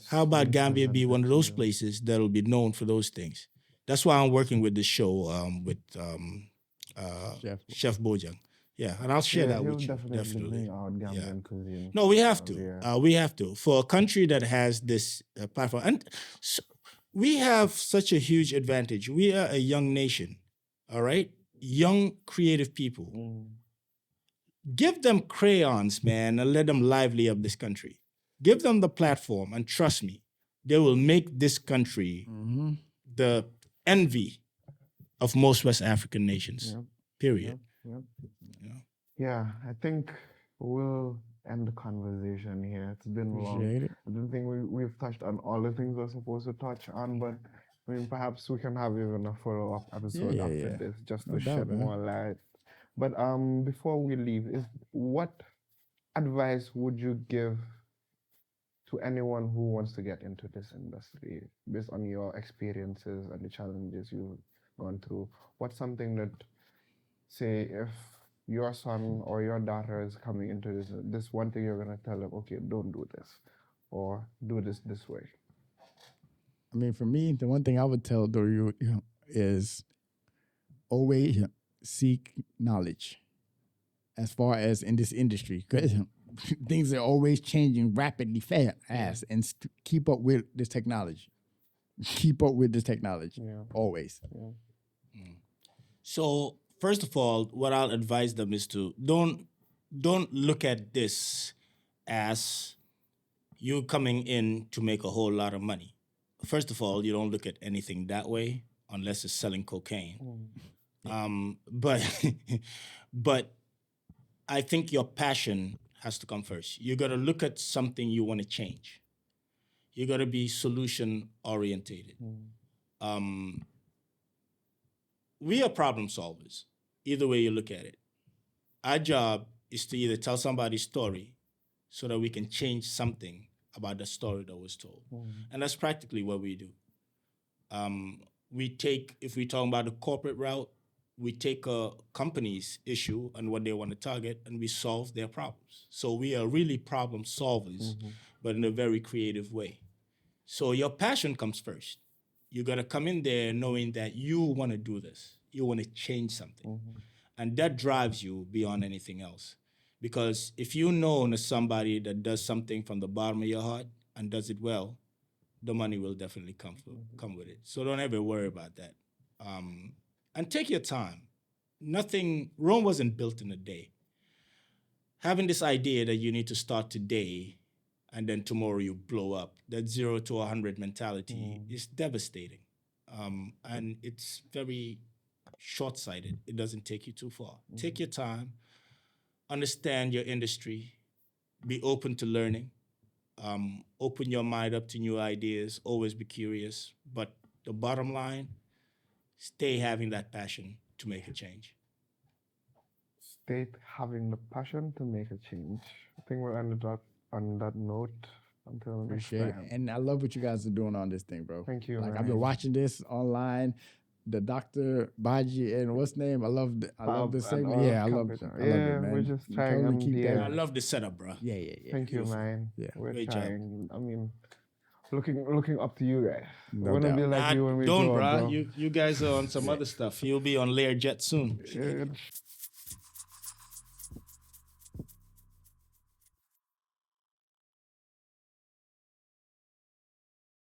How about Gambia be one of those places that'll be known for those things? That's why I'm working with this show with Chef Bojang. Yeah, and I'll share that with you. Definitely bring out Gambian cuisine. No, we have to. Yeah. We have to. For a country that has this platform, and so we have such a huge advantage. We are a young nation, all right? Young, creative people. Give them crayons, man, and let them lively up this country. Give them the platform, and trust me, they will make this country the envy of most West African nations. Yep. Period. Yep. You know? Yeah, I think we'll end the conversation here. It's been long. Appreciate it. I don't think we've touched on all the things we're supposed to touch on, but I mean, perhaps we can have even a follow-up episode Yeah, after yeah. this just No to doubt, shed man. more light. But before we leave, what advice would you give to anyone who wants to get into this industry based on your experiences and the challenges you've gone through? What's something that, say, if your son or your daughter is coming into this one thing you're gonna tell them, okay, don't do this, or do this way? I mean, for me, the one thing I would tell you is always seek knowledge as far as in this industry, because things are always changing rapidly fast, and keep up with this technology. Keep up with this technology, always. So first of all, what I'll advise them is to don't look at this as you coming in to make a whole lot of money. First of all, you don't look at anything that way unless it's selling cocaine. But but I think your passion has to come first. You got to look at something you want to change. You got to be solution orientated. We are problem solvers, either way you look at it. Our job is to either tell somebody's story so that we can change something about the story that was told. And that's practically what we do. If we talk about the corporate route, we take a company's issue and what they want to target, and we solve their problems. So we are really problem solvers, but in a very creative way. So your passion comes first. You got to come in there knowing that you want to do this. You want to change something. And that drives you beyond anything else. Because if you know somebody that does something from the bottom of your heart and does it well, the money will definitely come with it. So don't ever worry about that. And take your time. Rome wasn't built in a day. Having this idea that you need to start today and then tomorrow you blow up, that 0 to 100 mentality is devastating. And it's very short-sighted. It doesn't take you too far. Take your time, understand your industry, be open to learning, open your mind up to new ideas, always be curious. But the bottom line, stay having that passion to make a change. Stay having the passion to make a change. I think we'll end it up on that note, until next Appreciate it. time. And I love what you guys are doing on this thing, bro. Thank you, Like man. I've been watching this online. The Dr. Baji and what's name? I love the segment. Yeah, I love it, man. We're just trying Totally keep that. I love the setup, bro. Yeah. Thank you, man. Yeah. We're Great job. trying. I mean, looking up to you guys. No Wanna be doubt. like you when we Don't, grow up, bro. bro. You guys are on some other stuff. You'll be on Learjet soon. Yeah.